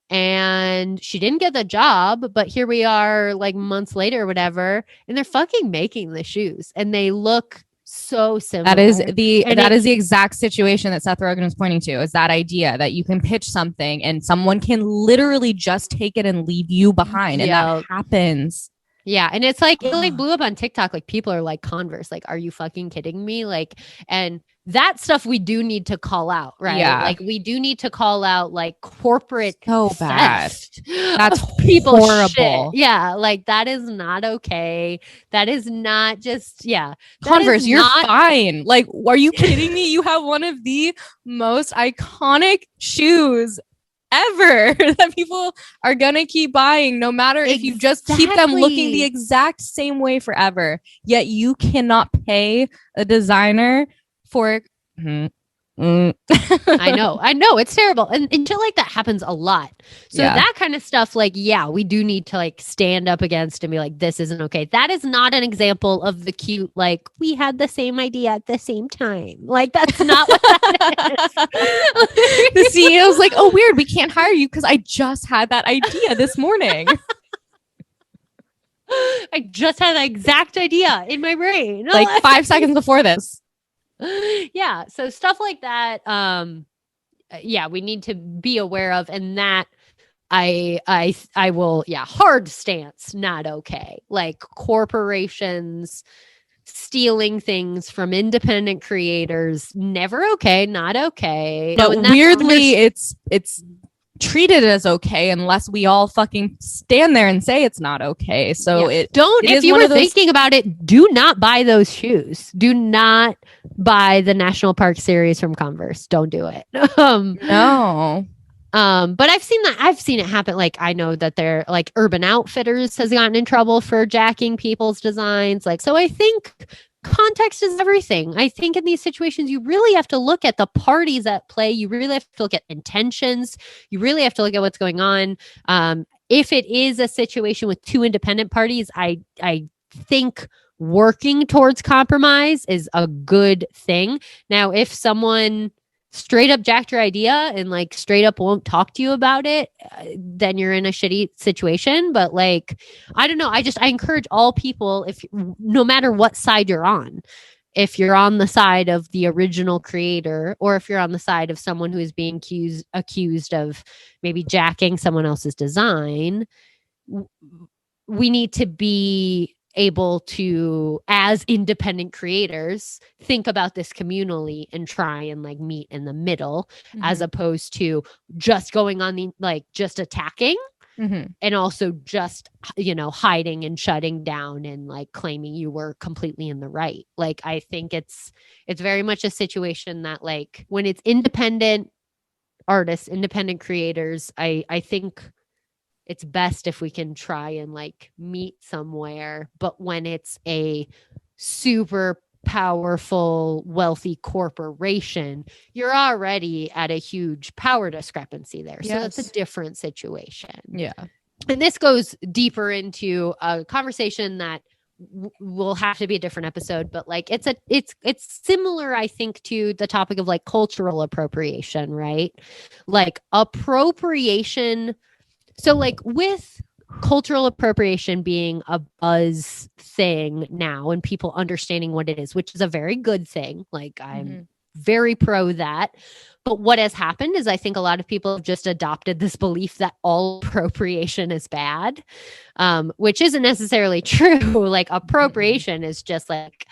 And she didn't get the job, but here we are like months later or whatever, and they're fucking making the shoes and they look so similar. That is the exact situation that Seth Rogen was pointing to, is that idea that you can pitch something and someone can literally just take it and leave you behind. And that happens. Yeah. And it's like, it like blew up on TikTok. Like people are like, Converse, like, are you fucking kidding me? Like, and that stuff we do need to call out, right? Yeah. Like we do need to call out like corporate so bad. That's people horrible. Shit. Yeah. Like that is not okay. That is not just, Converse, you're fine. Like, are you kidding me? You have one of the most iconic shoes ever that people are gonna keep buying, no matter if you just keep them looking the exact same way forever. Yet you cannot pay a designer for I know it's terrible, and shit like that happens a lot. So that kind of stuff, like, we do need to like stand up against and be like, this isn't okay. That is not an example of the cute, like, we had the same idea at the same time. Like, that's not what that is. The CEO's like, oh, weird, we can't hire you because I just had that idea this morning. I just had the exact idea in my brain, like 5 seconds before this. Yeah, so stuff like that we need to be aware of, and that I will hard stance, not okay. Like corporations stealing things from independent creators, never okay, not okay. But weirdly it's treated as okay unless we all fucking stand there and say it's not okay. So if you were thinking about it, do not buy those shoes. Do not buy the National Park series from Converse. Don't do it. No. But I've seen it happen. Like, I know that they're like Urban Outfitters has gotten in trouble for jacking people's designs. Like, so I think context is everything. I think in these situations, you really have to look at the parties at play. You really have to look at intentions. You really have to look at what's going on. If it is a situation with two independent parties, I think working towards compromise is a good thing. Now, if someone straight up jacked your idea and like straight up won't talk to you about it, then you're in a shitty situation. But like, I don't know. I encourage all people, if no matter what side you're on, if you're on the side of the original creator, or if you're on the side of someone who is being accused of maybe jacking someone else's design, we need to be able to, as independent creators, think about this communally and try and like meet in the middle, as opposed to just going on the like just attacking and also just, you know, hiding and shutting down and like claiming you were completely in the right. Like, I think it's very much a situation that, like, when it's independent artists, independent creators, I think it's best if we can try and like meet somewhere. But when it's a super powerful, wealthy corporation, you're already at a huge power discrepancy there. So that's a different situation. Yeah. And this goes deeper into a conversation that will have to be a different episode, but like it's similar, I think, to the topic of like cultural appropriation, right? Like appropriation. So like with cultural appropriation being a buzz thing now and people understanding what it is, which is a very good thing. Like, I'm very pro that. But what has happened is I think a lot of people have just adopted this belief that all appropriation is bad, which isn't necessarily true. Like, appropriation is just like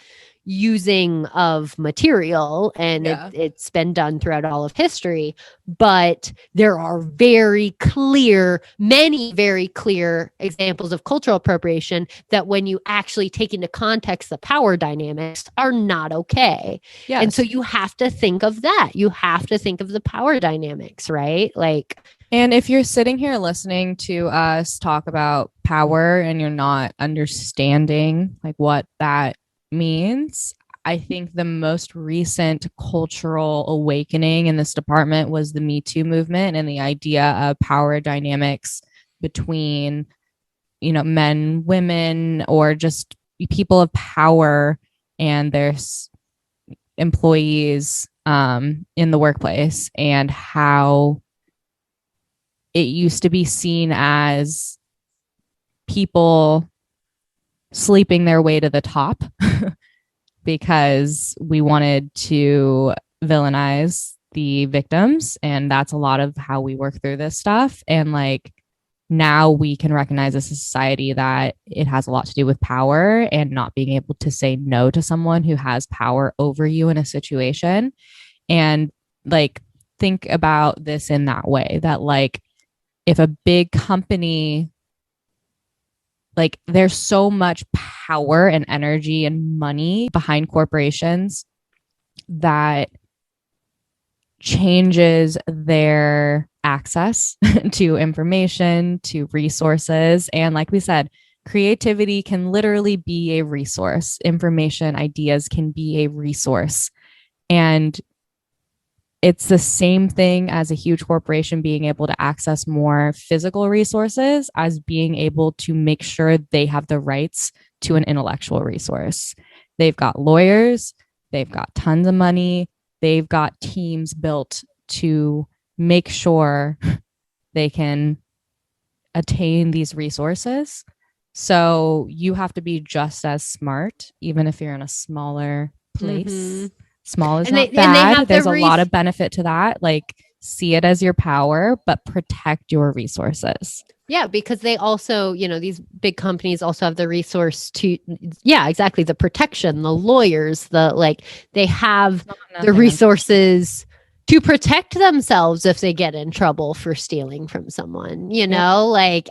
using of material, and it's been done throughout all of history. But there are many very clear examples of cultural appropriation that, when you actually take into context the power dynamics, are not okay. Yes. And so you have to think of that. You have to think of the power dynamics, right? Like, and if you're sitting here listening to us talk about power and you're not understanding like what that means, I think the most recent cultural awakening in this department was the Me Too movement and the idea of power dynamics between, you know, men, women, or just people of power and their employees in the workplace, and how it used to be seen as people sleeping their way to the top because we wanted to villainize the victims. And that's a lot of how we work through this stuff. And like, now we can recognize as a society that it has a lot to do with power and not being able to say no to someone who has power over you in a situation. And like, think about this in that way, that like, if a big company, like, there's so much power and energy and money behind corporations that changes their access to information, to resources. And like we said, creativity can literally be a resource. Information, ideas can be a resource. And it's the same thing as a huge corporation being able to access more physical resources as being able to make sure they have the rights to an intellectual resource. They've got lawyers, they've got tons of money, they've got teams built to make sure they can attain these resources. So you have to be just as smart, even if you're in a smaller place. Small is not bad. There's a lot of benefit to that. Like, see it as your power, but protect your resources. Yeah, because they also, you know, these big companies also have the resource to, yeah, exactly. The protection, the lawyers, the like, they have the resources to protect themselves if they get in trouble for stealing from someone, you know, like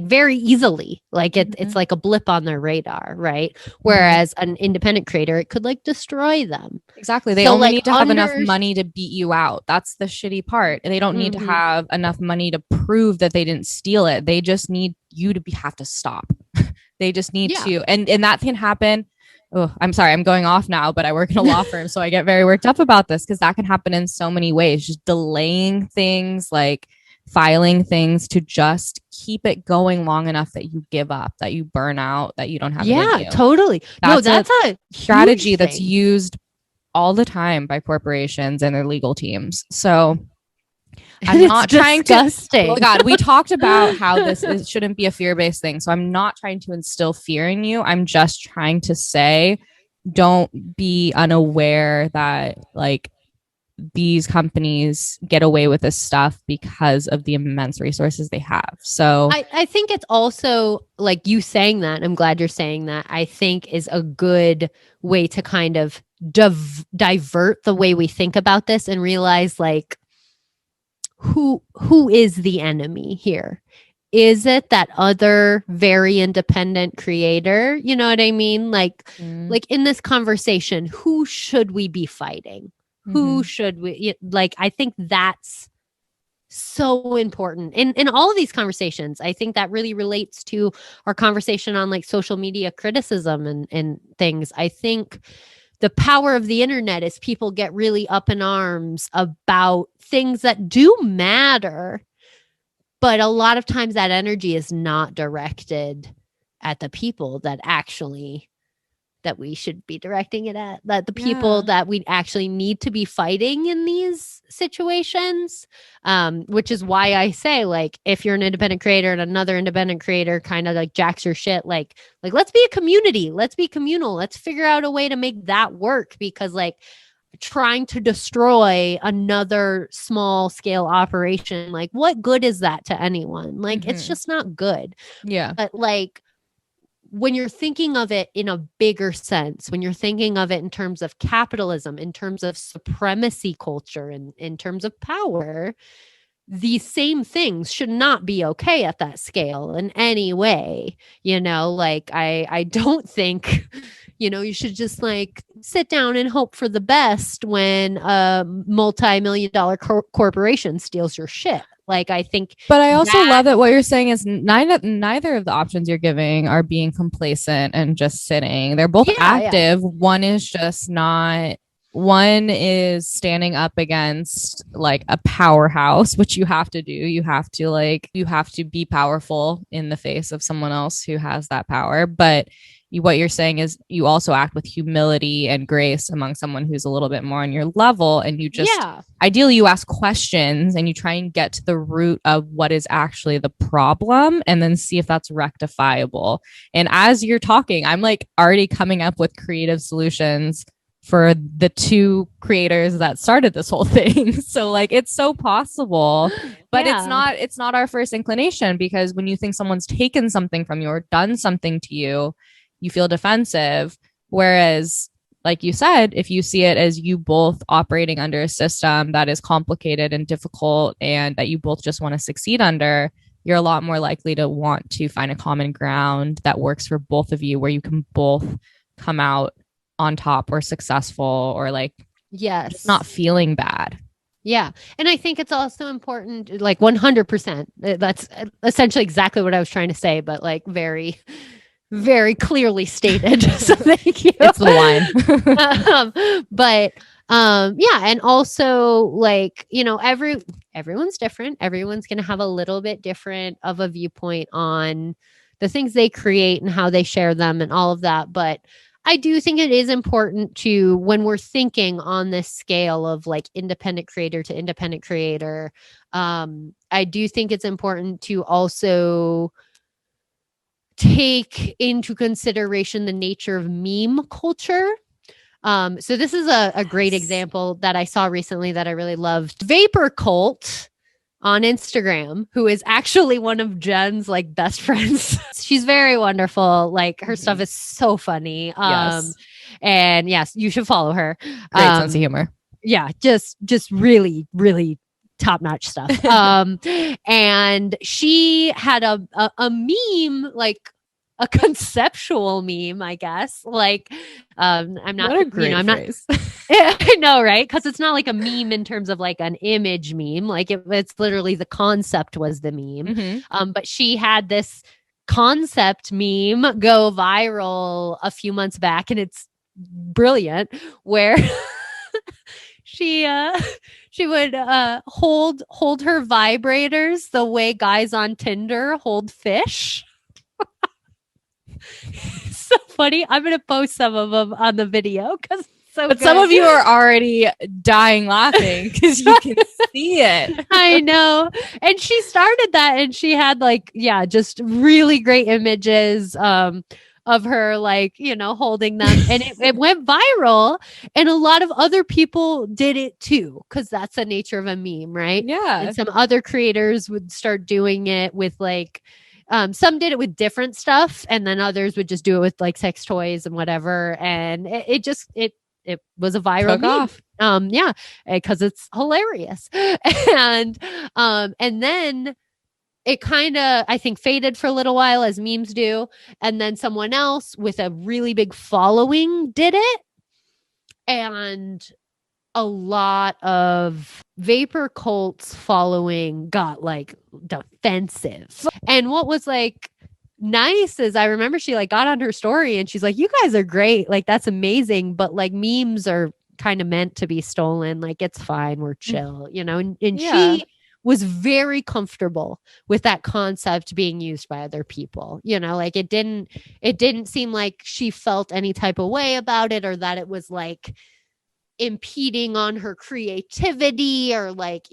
very easily, like it's like a blip on their radar, right? Whereas an independent creator, it could like destroy them. Exactly. They only need to have enough money to beat you out. That's the shitty part. They don't need to have enough money to prove that they didn't steal it. They just need you to have to stop. They just need to, and that can happen. Oh, I'm sorry, I'm going off now, but I work in a law firm, so I get very worked up about this because that can happen in so many ways. Just delaying things, like filing things to just keep it going long enough that you give up, that you burn out, that you don't have. Yeah, totally. That's a strategy that's used all the time by corporations and their legal teams. So I'm not trying to. Oh God, we talked about how this shouldn't be a fear-based thing. So I'm not trying to instill fear in you. I'm just trying to say, don't be unaware that like these companies get away with this stuff because of the immense resources they have. So I think it's also like you saying that. I'm glad you're saying that. I think is a good way to kind of divert the way we think about this and realize like, who is the enemy here? Is it that other very independent creator? You know what I mean? Like in this conversation, who should we be fighting? Who should we like? I think that's so important in all of these conversations. I think that really relates to our conversation on like social media criticism and things. I think the power of the internet is people get really up in arms about things that do matter, but a lot of times that energy is not directed at the people that we should be directing it at, that the people that we actually need to be fighting in these situations, which is why I say, like, if you're an independent creator and another independent creator kind of like jacks your shit, like let's be a community, let's be communal, let's figure out a way to make that work, because like trying to destroy another small scale operation, like what good is that to anyone? Like it's just not good. But like when you're thinking of it in a bigger sense, when you're thinking of it in terms of capitalism, in terms of supremacy culture, and in terms of power, these same things should not be okay at that scale in any way. You know, like I don't think, you know, you should just like sit down and hope for the best when a multi-million-dollar corporation steals your shit. Like, I think, but I also love that what you're saying is neither of the options you're giving are being complacent and just sitting. They're both active. One is just not. One is standing up against like a powerhouse, which you have to do. You have to be powerful in the face of someone else who has that power. But what you're saying is you also act with humility and grace among someone who's a little bit more on your level. And you just, ideally you ask questions and you try and get to the root of what is actually the problem and then see if that's rectifiable. And as you're talking, I'm like already coming up with creative solutions for the two creators that started this whole thing. So like, it's so possible, but it's not our first inclination, because when you think someone's taken something from you or done something to you, you feel defensive. Whereas, like you said, if you see it as you both operating under a system that is complicated and difficult and that you both just want to succeed under, you're a lot more likely to want to find a common ground that works for both of you, where you can both come out on top or successful, or like, just not feeling bad. Yeah. And I think it's also important, like 100%. That's essentially exactly what I was trying to say, but like very, very clearly stated. So thank you. It's the line. And also like, you know, everyone's different. Everyone's going to have a little bit different of a viewpoint on the things they create and how they share them and all of that. But I do think it is important to, when we're thinking on this scale of like independent creator to independent creator, I do think it's important to also take into consideration the nature of meme culture. So this is a great example that I saw recently that I really loved. Vapor Cult on Instagram, who is actually one of Jen's like best friends. She's very wonderful. Like her stuff is so funny. And yes, you should follow her. Great sense of humor. yeah, just really, really top-notch stuff. And she had a meme, like a conceptual meme, I guess. Like, I'm not, What a great I'm phrase. not, I know, right? Because it's not like a meme in terms of like an image meme. Like it's literally the concept was the meme. Mm-hmm. But she had this concept meme go viral a few months back, and it's brilliant, where she would hold her vibrators the way guys on Tinder hold fish. So funny. I'm gonna post some of them on the video because so But good. some of you are already dying laughing because you can see it. I know. And she started that, and she had like, yeah, just really great images of her, like, holding them. And it went viral. And a lot of other people did it too, because that's the nature of a meme, right? Yeah. And some other creators would start doing it with like, some did it with different stuff, and then others would just do it with like sex toys and whatever. And it was a viral Took meme. off. Yeah, because it's hilarious. And then it kind of, I think, faded for a little while, as memes do. And then someone else with a really big following did it. And a lot of vapor cults following got like defensive. And what was like nice is I remember she like got on her story and she's like, you guys are great. Like, that's amazing. But like memes are kind of meant to be stolen. Like, it's fine. We're chill, and Yeah. she was very comfortable with that concept being used by other people. Like it didn't seem like she felt any type of way about it, or that it was like impeding on her creativity, or like,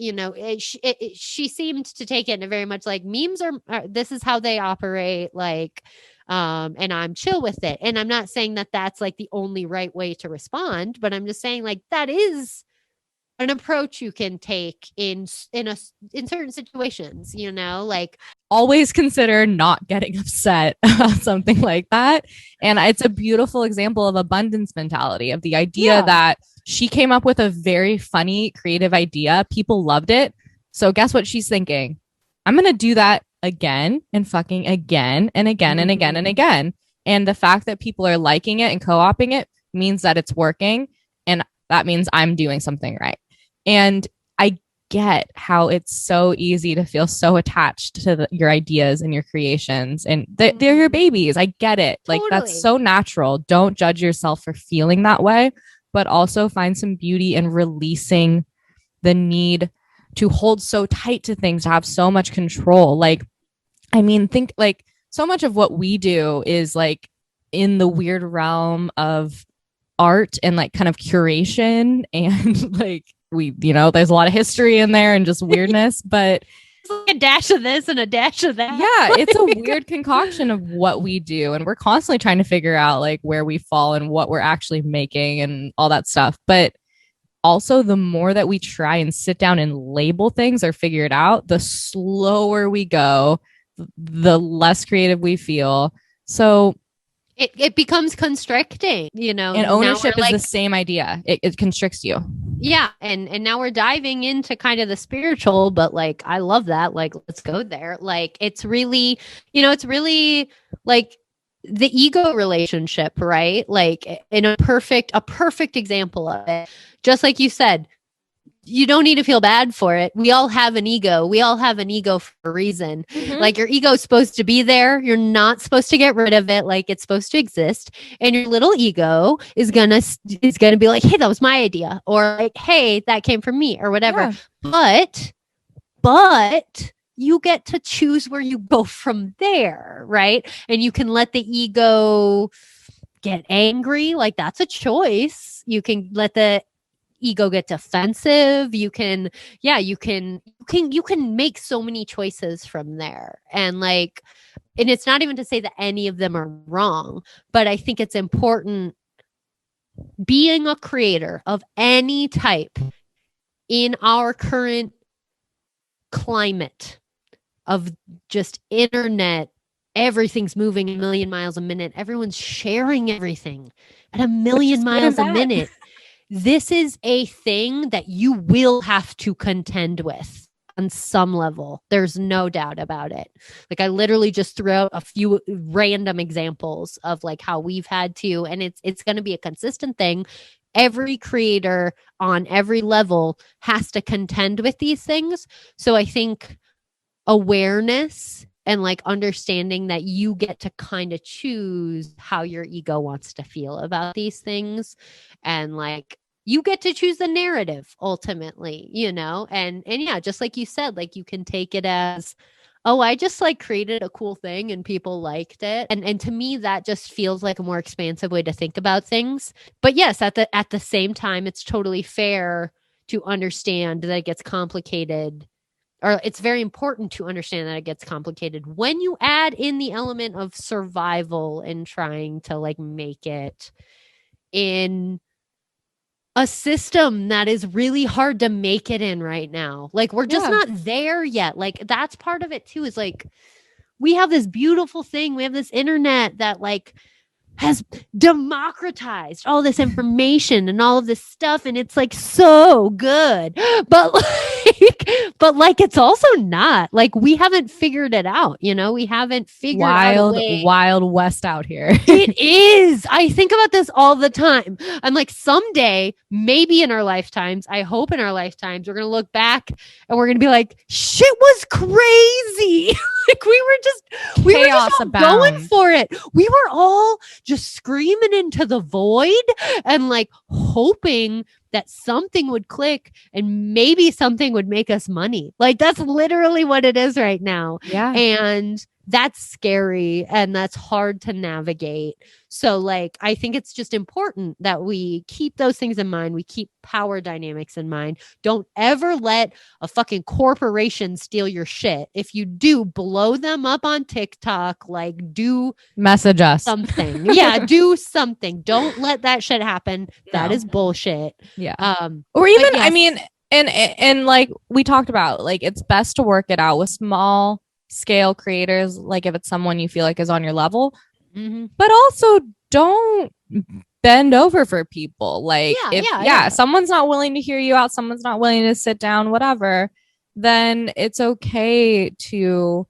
she seemed to take it in very much like memes are this is how they operate, like, and I'm chill with it. And I'm not saying that that's like the only right way to respond, but I'm just saying like that is an approach you can take in certain situations, like always consider not getting upset about something like that. And it's a beautiful example of abundance mentality, of the idea that she came up with a very funny, creative idea. People loved it. So guess what she's thinking? I'm going to do that again and fucking again and again and again and again. And the fact that people are liking it and co-oping it means that it's working. And that means I'm doing something right. And I get how it's so easy to feel so attached to your ideas and your creations, and they're your babies. I get it. Like, that's so natural. Don't judge yourself for feeling that way, but also find some beauty in releasing the need to hold so tight to things, to have so much control. Like, I mean, think like so much of what we do is like in the weird realm of art and like kind of curation, and like there's a lot of history in there and just weirdness, but it's like a dash of this and a dash of that. Yeah, it's a weird concoction of what we do, and we're constantly trying to figure out like where we fall and what we're actually making and all that stuff. But also, the more that we try and sit down and label things or figure it out, the slower we go, the less creative we feel. So it becomes constricting, And ownership is the same idea. It constricts you. Yeah. And now we're diving into kind of the spiritual, but like, I love that. Like, let's go there. Like, it's really, it's really like the ego relationship, right? Like in a perfect example of it. Just like you said, you don't need to feel bad for it. We all have an ego. We all have an ego for a reason. Mm-hmm. Like, your ego is supposed to be there. You're not supposed to get rid of it. Like, it's supposed to exist. And your little ego is gonna be like, hey, that was my idea. Or like, hey, that came from me, or whatever. Yeah. But you get to choose where you go from there, right? And you can let the ego get angry. Like, that's a choice. You can let the ego get defensive. You can make so many choices from there. And like, and it's not even to say that any of them are wrong, but I think it's important, being a creator of any type in our current climate of just internet, everything's moving a million miles a minute. Everyone's sharing everything at a million miles a minute. this is a thing that you will have to contend with on some level. There's no doubt about it. Like I literally just threw out a few random examples of like how we've had to, and it's going to be a consistent thing. Every creator on every level has to contend with these things. So I think awareness and like understanding that you get to kind of choose how your ego wants to feel about these things, and like you get to choose the narrative ultimately, you know? And yeah, just like you said, like you can take it as, oh, I just like created a cool thing and people liked it. And to me, that just feels like a more expansive way to think about things. But yes, at the same time, it's totally fair to understand that it gets complicated, or it's very important to understand that it gets complicated when you add in the element of survival and trying to like make it in a system that is really hard to make it in right now. Like we're just not there yet. Like that's part of it too, is like we have this beautiful thing. We have this internet that like has democratized all this information and all of this stuff, and it's like so good, but like it's also not, like we haven't figured it out, you know? We haven't figured out a way. Wild west out here. It is. I think about this all the time. I'm like, someday, maybe in our lifetimes, I hope in our lifetimes, we're gonna look back and we're gonna be like, shit was crazy. Like we were just all going for it. We were all just screaming into the void and like hoping that something would click and maybe something would make us money. Like that's literally what it is right now. Yeah. And that's scary and that's hard to navigate. So like, I think it's just important that we keep those things in mind. We keep power dynamics in mind. Don't ever let a fucking corporation steal your shit. If you do, blow them up on TikTok, like do message us something. Yeah, do something. Don't let that shit happen. That is bullshit. Yeah. Or even, yes. I mean, and like we talked about, like it's best to work it out with small scale creators, like if it's someone you feel like is on your level, but also don't bend over for people. Like if someone's not willing to hear you out, someone's not willing to sit down, whatever, then it's okay to,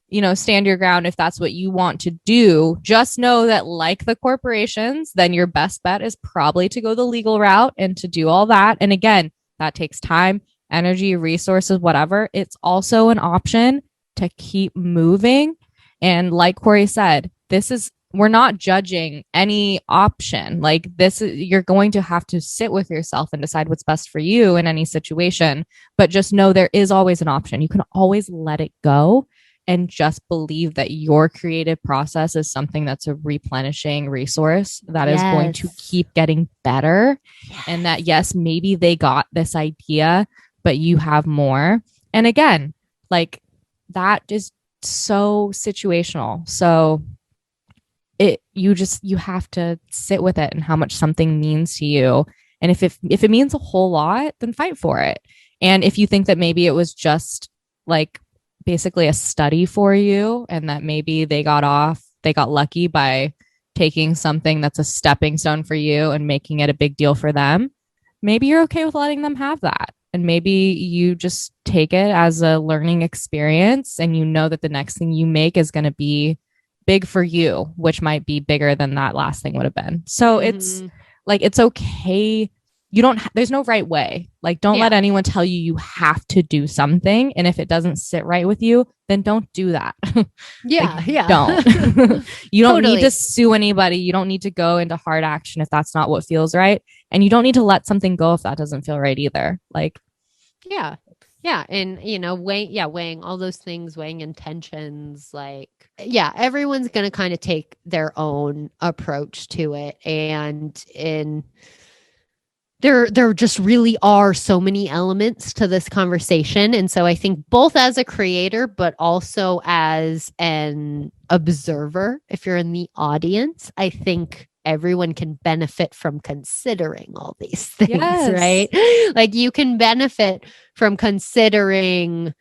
you know, stand your ground if that's what you want to do. Just know that like the corporations, then your best bet is probably to go the legal route and to do all that. And again, that takes time, energy, resources, whatever. It's also an option to keep moving. And like Corey said, we're not judging any option. Like you're going to have to sit with yourself and decide what's best for you in any situation. But just know there is always an option. You can always let it go and just believe that your creative process is something that's a replenishing resource that is going to keep getting better. And that, yes, maybe they got this idea, but you have more. And again, like that is so situational. So you have to sit with it and how much something means to you. And if it means a whole lot, then fight for it. And if you think that maybe it was just like basically a study for you and that maybe they got lucky by taking something that's a stepping stone for you and making it a big deal for them, maybe you're okay with letting them have that. And maybe you just take it as a learning experience and you know that the next thing you make is going to be big for you, which might be bigger than that last thing would have been. So it's like, it's okay. There's no right way. Like, don't let anyone tell you have to do something. And if it doesn't sit right with you, then don't do that. Don't. You don't need to sue anybody. You don't need to go into hard action if that's not what feels right. And you don't need to let something go if that doesn't feel right either. Like, yeah. And, you know, weighing all those things, weighing intentions, like, everyone's going to kind of take their own approach to it. And there just really are so many elements to this conversation. And so I think both as a creator, but also as an observer, if you're in the audience, I think everyone can benefit from considering all these things, right? Like you can benefit from considering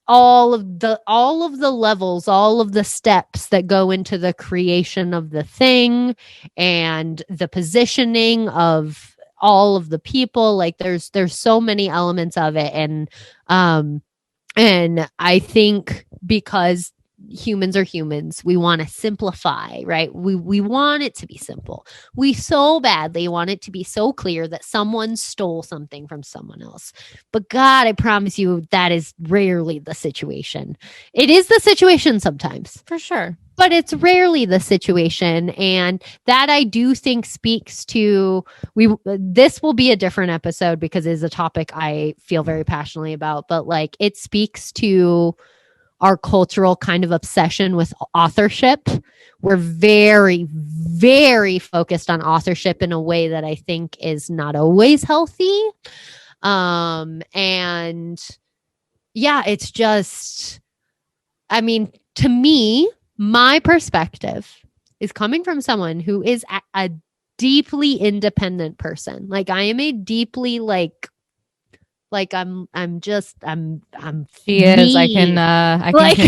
all of the levels, all of the steps that go into the creation of the thing and the positioning of all of the people. Like there's so many elements of it. And I think because humans are humans, we want to simplify, right? We want it to be simple. We so badly want it to be so clear that someone stole something from someone else. But God, I promise you, that is rarely the situation. It is the situation sometimes, For sure. but it's rarely the situation. And that I do think speaks to this will be a different episode because it is a topic I feel very passionately about, but like it speaks to our cultural kind of obsession with authorship. We're very, very focused on authorship in a way that I think is not always healthy. And yeah, it's just, I mean, to me, my perspective is coming from someone who is a deeply independent person. Like I am a deeply I'm She is. I can like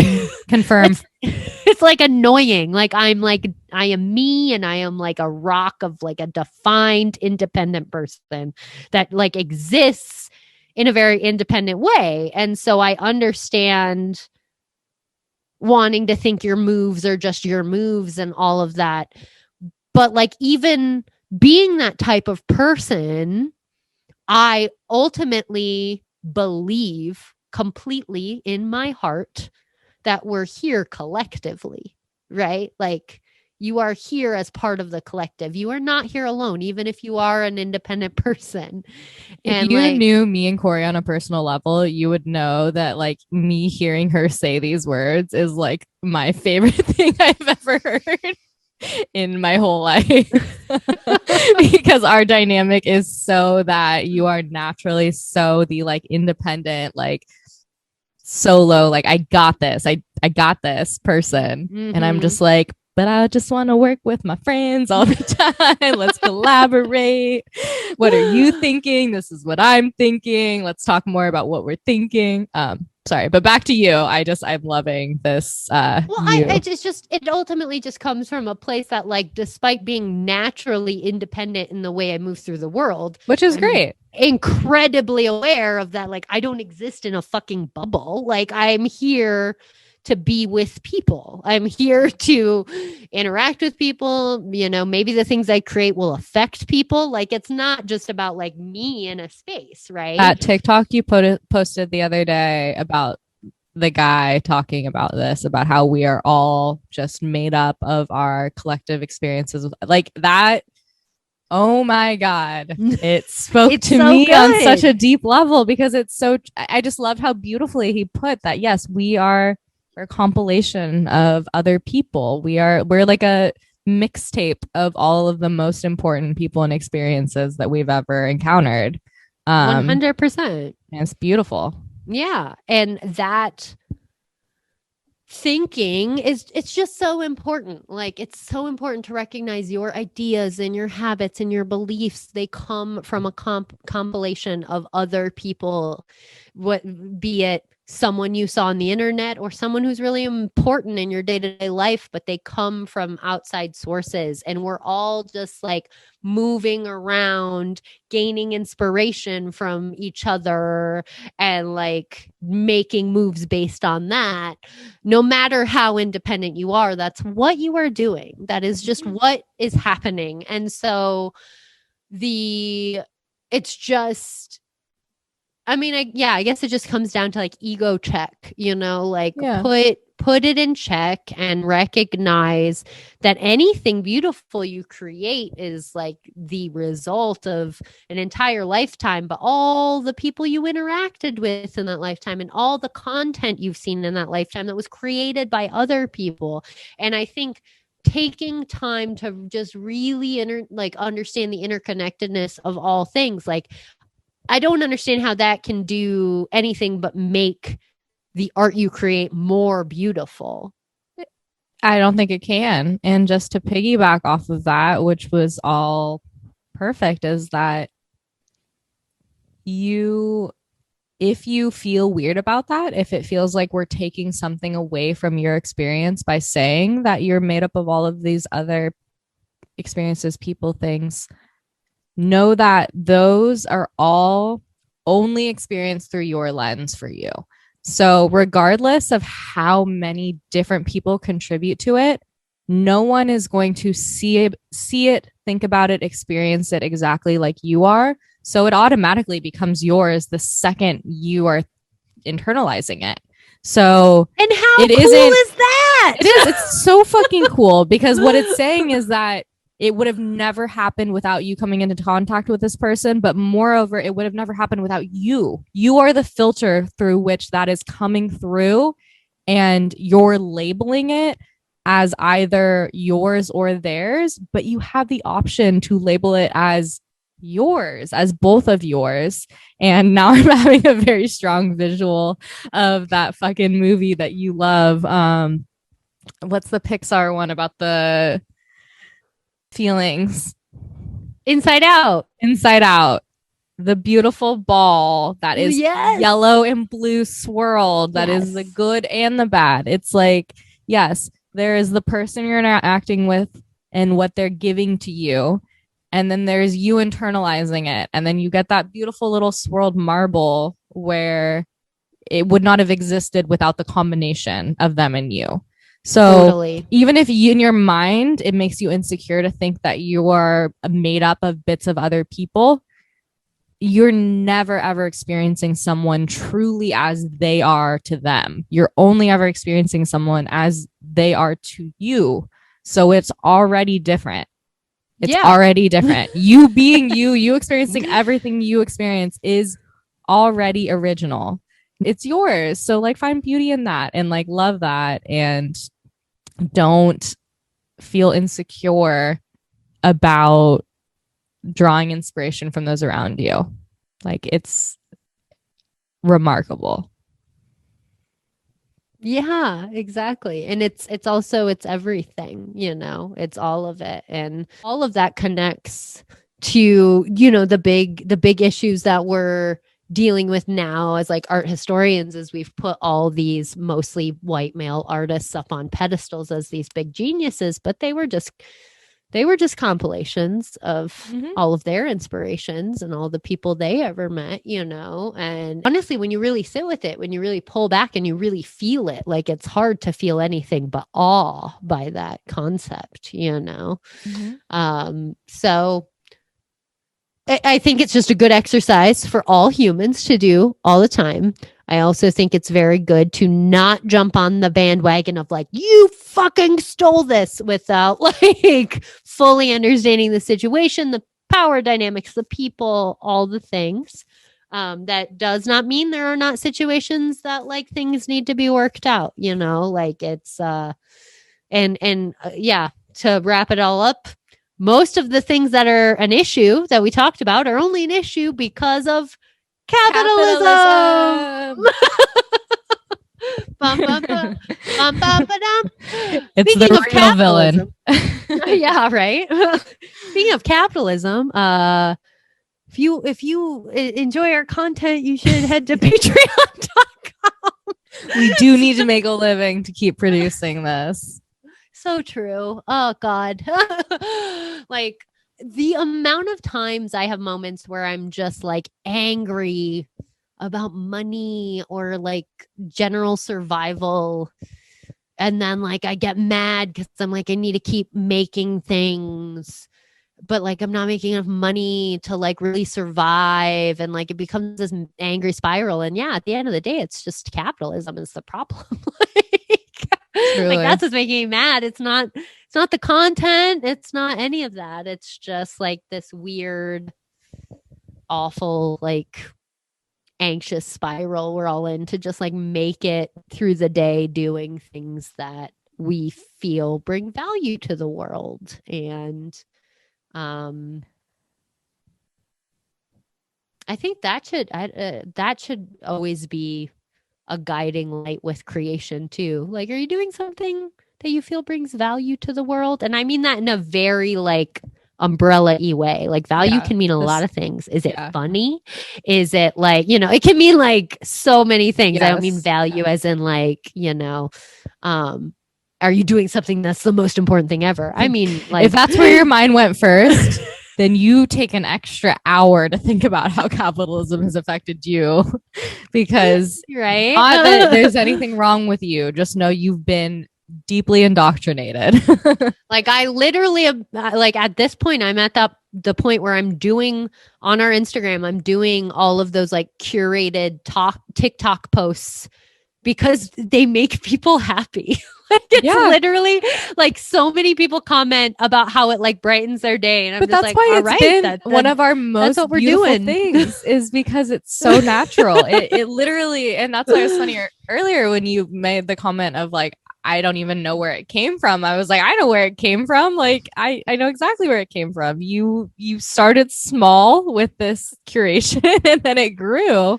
confirm. it's like annoying. Like I am me and I am like a rock of like a defined independent person that like exists in a very independent way. And so I understand wanting to think your moves are just your moves and all of that. But like even being that type of person, I ultimately believe completely in my heart that we're here collectively, right? Like you are here as part of the collective. You are not here alone, even if you are an independent person. If you knew me and Corey on a personal level, you would know that like me hearing her say these words is like my favorite thing I've ever heard in my whole life. Because our dynamic is so that you are naturally so the like independent, like solo, like I got this, I got this person. And I'm just like, but I just want to work with my friends all the time. Let's collaborate. What are you thinking? This is what I'm thinking. Let's talk more about what we're thinking. Sorry, but back to you. I'm loving this. It ultimately just comes from a place that like, despite being naturally independent in the way I move through the world, which is great, incredibly aware of that. Like, I don't exist in a fucking bubble. Like, I'm here to be with people. I'm here to interact with people. You know, maybe the things I create will affect people. Like, it's not just about like me in a space, right? That TikTok you posted the other day about the guy talking about this, about how we are all just made up of our collective experiences, like that. Oh my God. It spoke to so me good. On such a deep level because it's so, I just loved how beautifully he put that. Yes, we're a compilation of other people. We're like a mixtape of all of the most important people and experiences that we've ever encountered. 100%. And it's beautiful. Yeah. And that thinking it's just so important. Like it's so important to recognize your ideas and your habits and your beliefs. They come from a compilation of other people, be it someone you saw on the internet or someone who's really important in your day-to-day life, but they come from outside sources. And we're all just like moving around, gaining inspiration from each other and like making moves based on that. No matter how independent you are, that's what you are doing. That is just what is happening. And so it's just, I mean, I guess it just comes down to like ego check, you know, like put it in check and recognize that anything beautiful you create is like the result of an entire lifetime, but all the people you interacted with in that lifetime and all the content you've seen in that lifetime that was created by other people. And I think taking time to just really understand the interconnectedness of all things, like I don't understand how that can do anything but make the art you create more beautiful. I don't think it can. And just to piggyback off of that, which was all perfect, is that you if you feel weird about that, if it feels like we're taking something away from your experience by saying that you're made up of all of these other experiences, people, things, know that those are all only experienced through your lens for you. So, regardless of how many different people contribute to it, no one is going to see it, think about it, experience it exactly like you are. So it automatically becomes yours the second you are internalizing it. So And how it cool is that? It is. It's so fucking cool, because what it's saying is that it would have never happened without you coming into contact with this person. But moreover, it would have never happened without you. You are the filter through which that is coming through, and you're labeling it as either yours or theirs, but you have the option to label it as yours, as both of yours. And now I'm having a very strong visual of that fucking movie that you love. What's the Pixar one about the feelings? Inside Out. Inside Out. The beautiful ball that is yellow and blue swirled, that is the good and the bad. It's like, yes, there is the person you're interacting with and what they're giving to you. And then there's you internalizing it. And then you get that beautiful little swirled marble where it would not have existed without the combination of them and you. So Totally. Even if you, in your mind, it makes you insecure to think that you are made up of bits of other people, you're never ever experiencing someone truly as they are to them. You're only ever experiencing someone as they are to you. So it's already different. It's already different. You being you experiencing everything you experience is already original. It's yours. So like find beauty in that and like love that, and don't feel insecure about drawing inspiration from those around you. Like, it's remarkable. Yeah, exactly. And it's also, it's everything, you know, it's all of it. And all of that connects to, you know, the big issues that we're dealing with now as like art historians, as we've put all these mostly white male artists up on pedestals as these big geniuses, but they were just compilations of all of their inspirations and all the people they ever met, you know. And honestly, when you really sit with it, when you really pull back and you really feel it, like it's hard to feel anything but awe by that concept, you know. So I think it's just a good exercise for all humans to do all the time. I also think it's very good to not jump on the bandwagon of like, you fucking stole this, without like fully understanding the situation, the power dynamics, the people, all the things. That does not mean there are not situations that like things need to be worked out, you know, like it's, yeah, to wrap it all up, most of the things that are an issue that we talked about are only an issue because of capitalism. Bum, bum, bum. Bum, bum, ba-dum. It's Speaking the of real villain. Yeah, right. Speaking of capitalism, if you enjoy our content, you should head to patreon.com. We do need to make a living to keep producing this. So true. Oh God. Like the amount of times I have moments where I'm just like angry about money or like general survival. And then like I get mad because I'm like, I need to keep making things, but like I'm not making enough money to like really survive. And like it becomes this angry spiral. And yeah, at the end of the day, it's just capitalism is the problem. Like that's what's making me mad. It's not the content. It's not any of that. It's just like this weird, awful, like anxious spiral we're all in to just like make it through the day doing things that we feel bring value to the world. And I think that should always be a guiding light with creation too. Like, are you doing something that you feel brings value to the world? And I mean that in a very like umbrella way. Like value can mean a lot of things. Is it funny? Is it like, you know, it can mean like so many things. I don't mean value as in like, you know, are you doing something that's the most important thing ever? I mean, like, if that's where your mind went first, then you take an extra hour to think about how capitalism has affected you, because right? Not that there's anything wrong with you. Just know you've been deeply indoctrinated. Like I literally, like at this point, I'm at the point where I'm doing on our Instagram, I'm doing all of those like curated TikTok posts because they make people happy. Like it's literally like so many people comment about how it like brightens their day, and I'm but just that's like, why all it's right, been one of our most what we're beautiful doing. things is because it's so natural. It literally, and that's why it was funny earlier when you made the comment of like, I don't even know where it came from. I was like, I know where it came from. Like I know exactly where it came from. You started small with this curation and then it grew.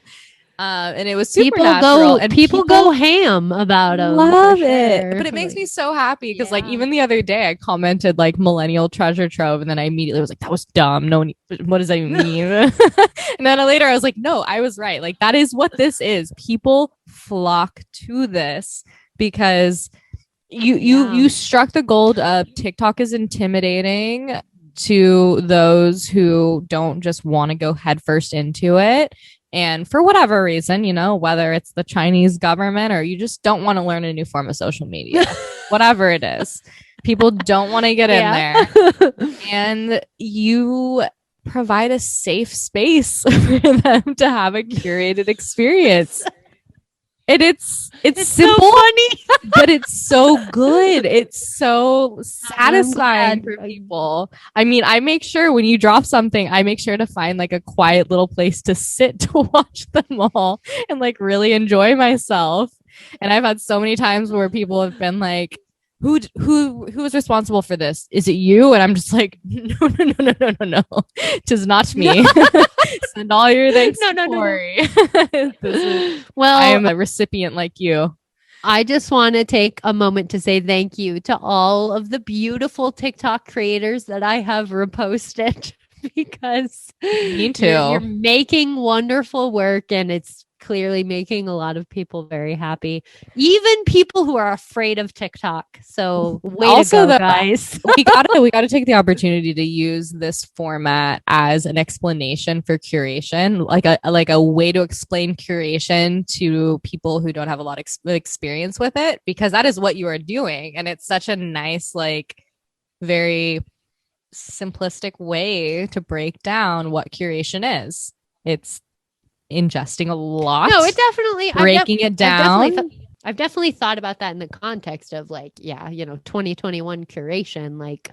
And it was super natural. People go ham about them. Love it. But it makes me so happy because like even the other day I commented like millennial treasure trove, and then I immediately was like, that was dumb. No one, what does that even mean? And then later I was like, no, I was right. Like that is what this is. People flock to this because you struck the gold of TikTok is intimidating to those who don't just want to go headfirst into it. And for whatever reason, you know, whether it's the Chinese government or you just don't want to learn a new form of social media, whatever it is, people don't want to get in there. And you provide a safe space for them to have a curated experience. And it's simple, so funny, but it's so good. It's so satisfying for people. I mean, I make sure when you drop something, I make sure to find like a quiet little place to sit to watch them all and like really enjoy myself. And I've had so many times where people have been like, who is responsible for this? Is it you? And I'm just like, no. It is not me. Send all your thanks to Corey. Well, I am a recipient like you. I just want to take a moment to say thank you to all of the beautiful TikTok creators that I have reposted because me too. You're making wonderful work, and it's clearly making a lot of people very happy, even people who are afraid of TikTok. So also to go, guys. we gotta take the opportunity to use this format as an explanation for curation, like a way to explain curation to people who don't have a lot of experience with it, because that is what you are doing, and it's such a nice, like, very simplistic way to break down what curation is. It's ingesting a lot. No, it definitely breaking it down. I've definitely thought about that in the context of like, 2021 curation, like,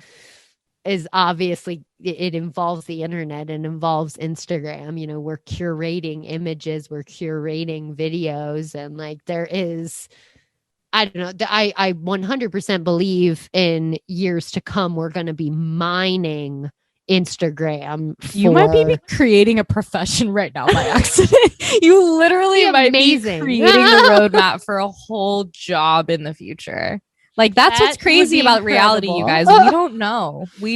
is obviously it involves the internet and involves Instagram. You know, we're curating images, we're curating videos, and like there is, I don't know, I 100% believe in years to come we're going to be mining Instagram. You might be creating a profession right now by accident. You literally might be creating the roadmap for a whole job in the future. Like that's what's crazy about reality, you guys. We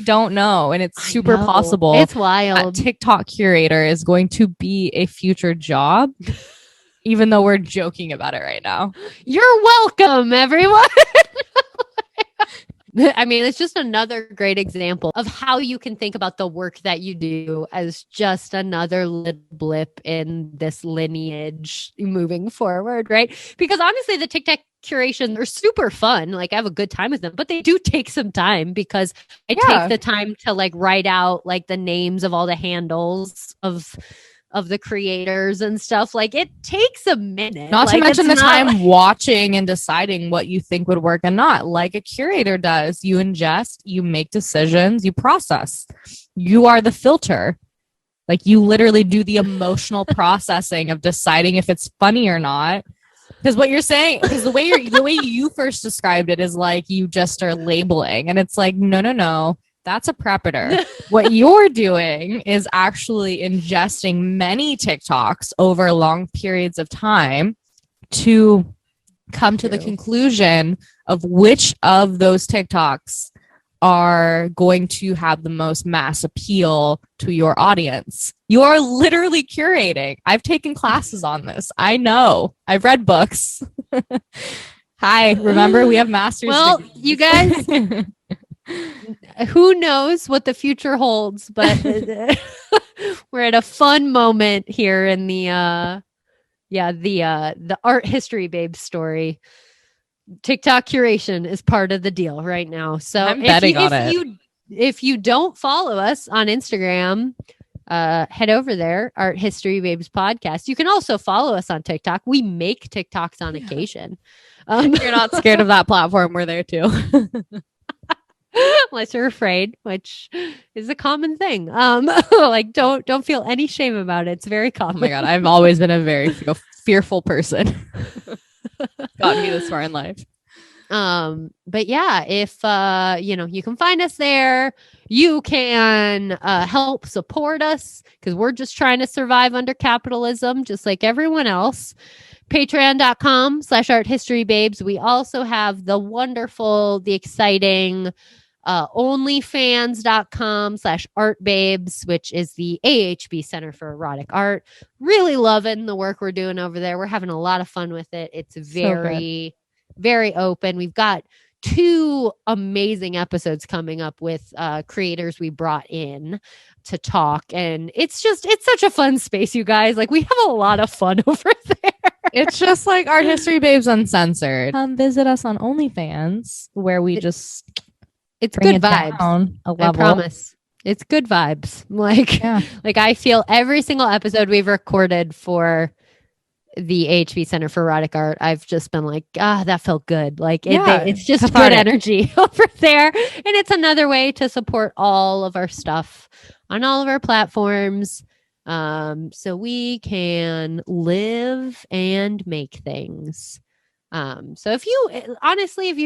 don't know, and it's super possible. It's wild. TikTok curator is going to be a future job, even though we're joking about it right now. You're welcome, everyone. I mean, it's just another great example of how you can think about the work that you do as just another little blip in this lineage moving forward, right? Because honestly, the TikTok curations are super fun. Like I have a good time with them, but they do take some time because I take the time to like write out like the names of all the handles of the creators and stuff. Like it takes a minute. Not to mention the time watching and deciding what you think would work and not, like a curator does. You ingest, you make decisions, you process. You are the filter. Like you literally do the emotional processing of deciding if it's funny or not. Because what you're saying, because the way you first described it is like you just are labeling, and it's like no. That's a preparator. What you're doing is actually ingesting many TikToks over long periods of time to come to the conclusion of which of those TikToks are going to have the most mass appeal to your audience. You're literally curating. I've taken classes on this. I know. I've read books. Hi, remember we have master's Well, degrees. you guys, who knows what the future holds, but we're at a fun moment here in the art history babe story. TikTok curation is part of the deal right now. So I'm betting on it. If you don't follow us on Instagram, head over there, Art History Babes Podcast. You can also follow us on TikTok. We make TikToks on occasion. If you're not scared of that platform, we're there too. Unless you're afraid, which is a common thing. Like don't feel any shame about it. It's very common. Oh my God, I've always been a very fearful person. Got me this far in life. But yeah, if you can find us there, you can help support us because we're just trying to survive under capitalism, just like everyone else. Patreon.com/arthistorybabes. We also have the wonderful, the exciting onlyfans.com/artbabes, which is the AHB Center for Erotic Art. Really loving the work we're doing over there. We're having a lot of fun with it. It's very, very open. We've got 2 amazing episodes coming up with creators we brought in to talk. And it's such a fun space, you guys. Like, we have a lot of fun over there. It's just like Art History Babes Uncensored. Come visit us on OnlyFans, where we just it's good vibes. Down a level. I promise. It's good vibes. Like I feel every single episode we've recorded for the AHB Center for Erotic Art, I've just been like, that felt good. Like it's just cathartic. Good energy over there. And it's another way to support all of our stuff on all of our platforms. So we can live and make things. So if you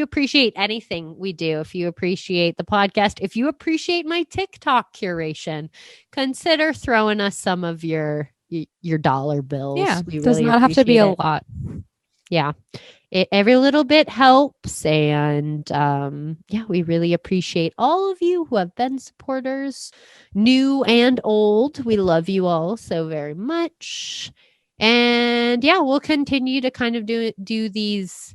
appreciate anything we do, if you appreciate the podcast, if you appreciate my TikTok curation, consider throwing us some of your dollar bills. Yeah, it does not have to be a lot. Yeah. Every little bit helps. And we really appreciate all of you who have been supporters, new and old. We love you all so very much. And we'll continue to kind of do these,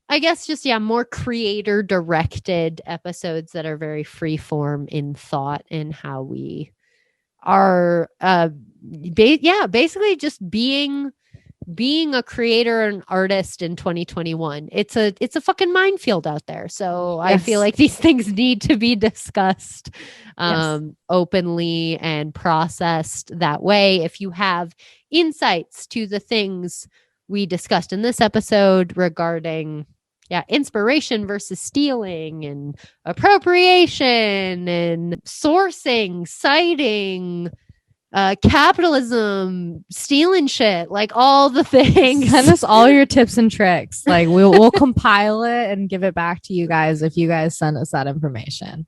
I guess, just more creator directed episodes that are very free form in thought and how we are basically just being a creator and artist in 2021. It's a fucking minefield out there. So I feel like these things need to be discussed openly and processed that way. If you have insights to the things we discussed in this episode regarding inspiration versus stealing and appropriation and sourcing, citing, capitalism, stealing shit, like all the things. Send us all your tips and tricks. Like we'll compile it and give it back to you guys if you guys send us that information.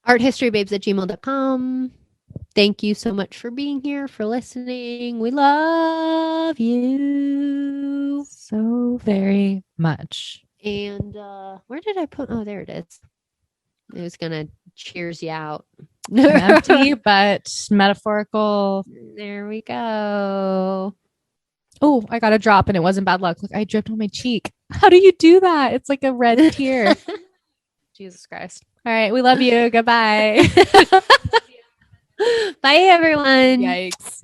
arthistorybabes@gmail.com. Thank you so much for being here, for listening. We love you so very much. And where did I put? Oh, there it is. It was gonna cheers you out. Empty but metaphorical. There we go. Oh, I got a drop and it wasn't bad luck. Look, I dripped on my cheek. How do you do that? It's like a red tear. Jesus Christ. All right, we love you. Goodbye. Bye, everyone. Yikes.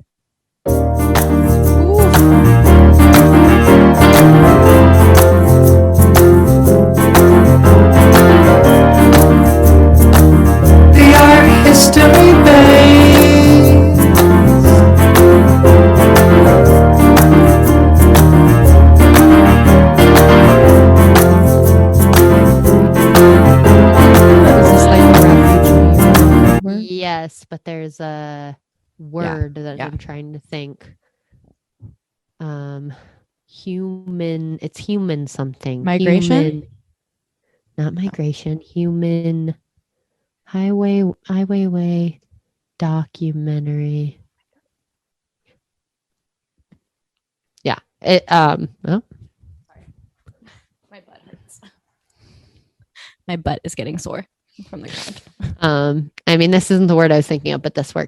The art history base. This is like a refugee. Yes, but there's a word that I'm trying to think. Human. It's human something. Migration? Human, not migration. Human. Iwayway documentary. Yeah. It. Oh. My butt hurts. My butt is getting sore from the ground. I mean, this isn't the word I was thinking of, but this works.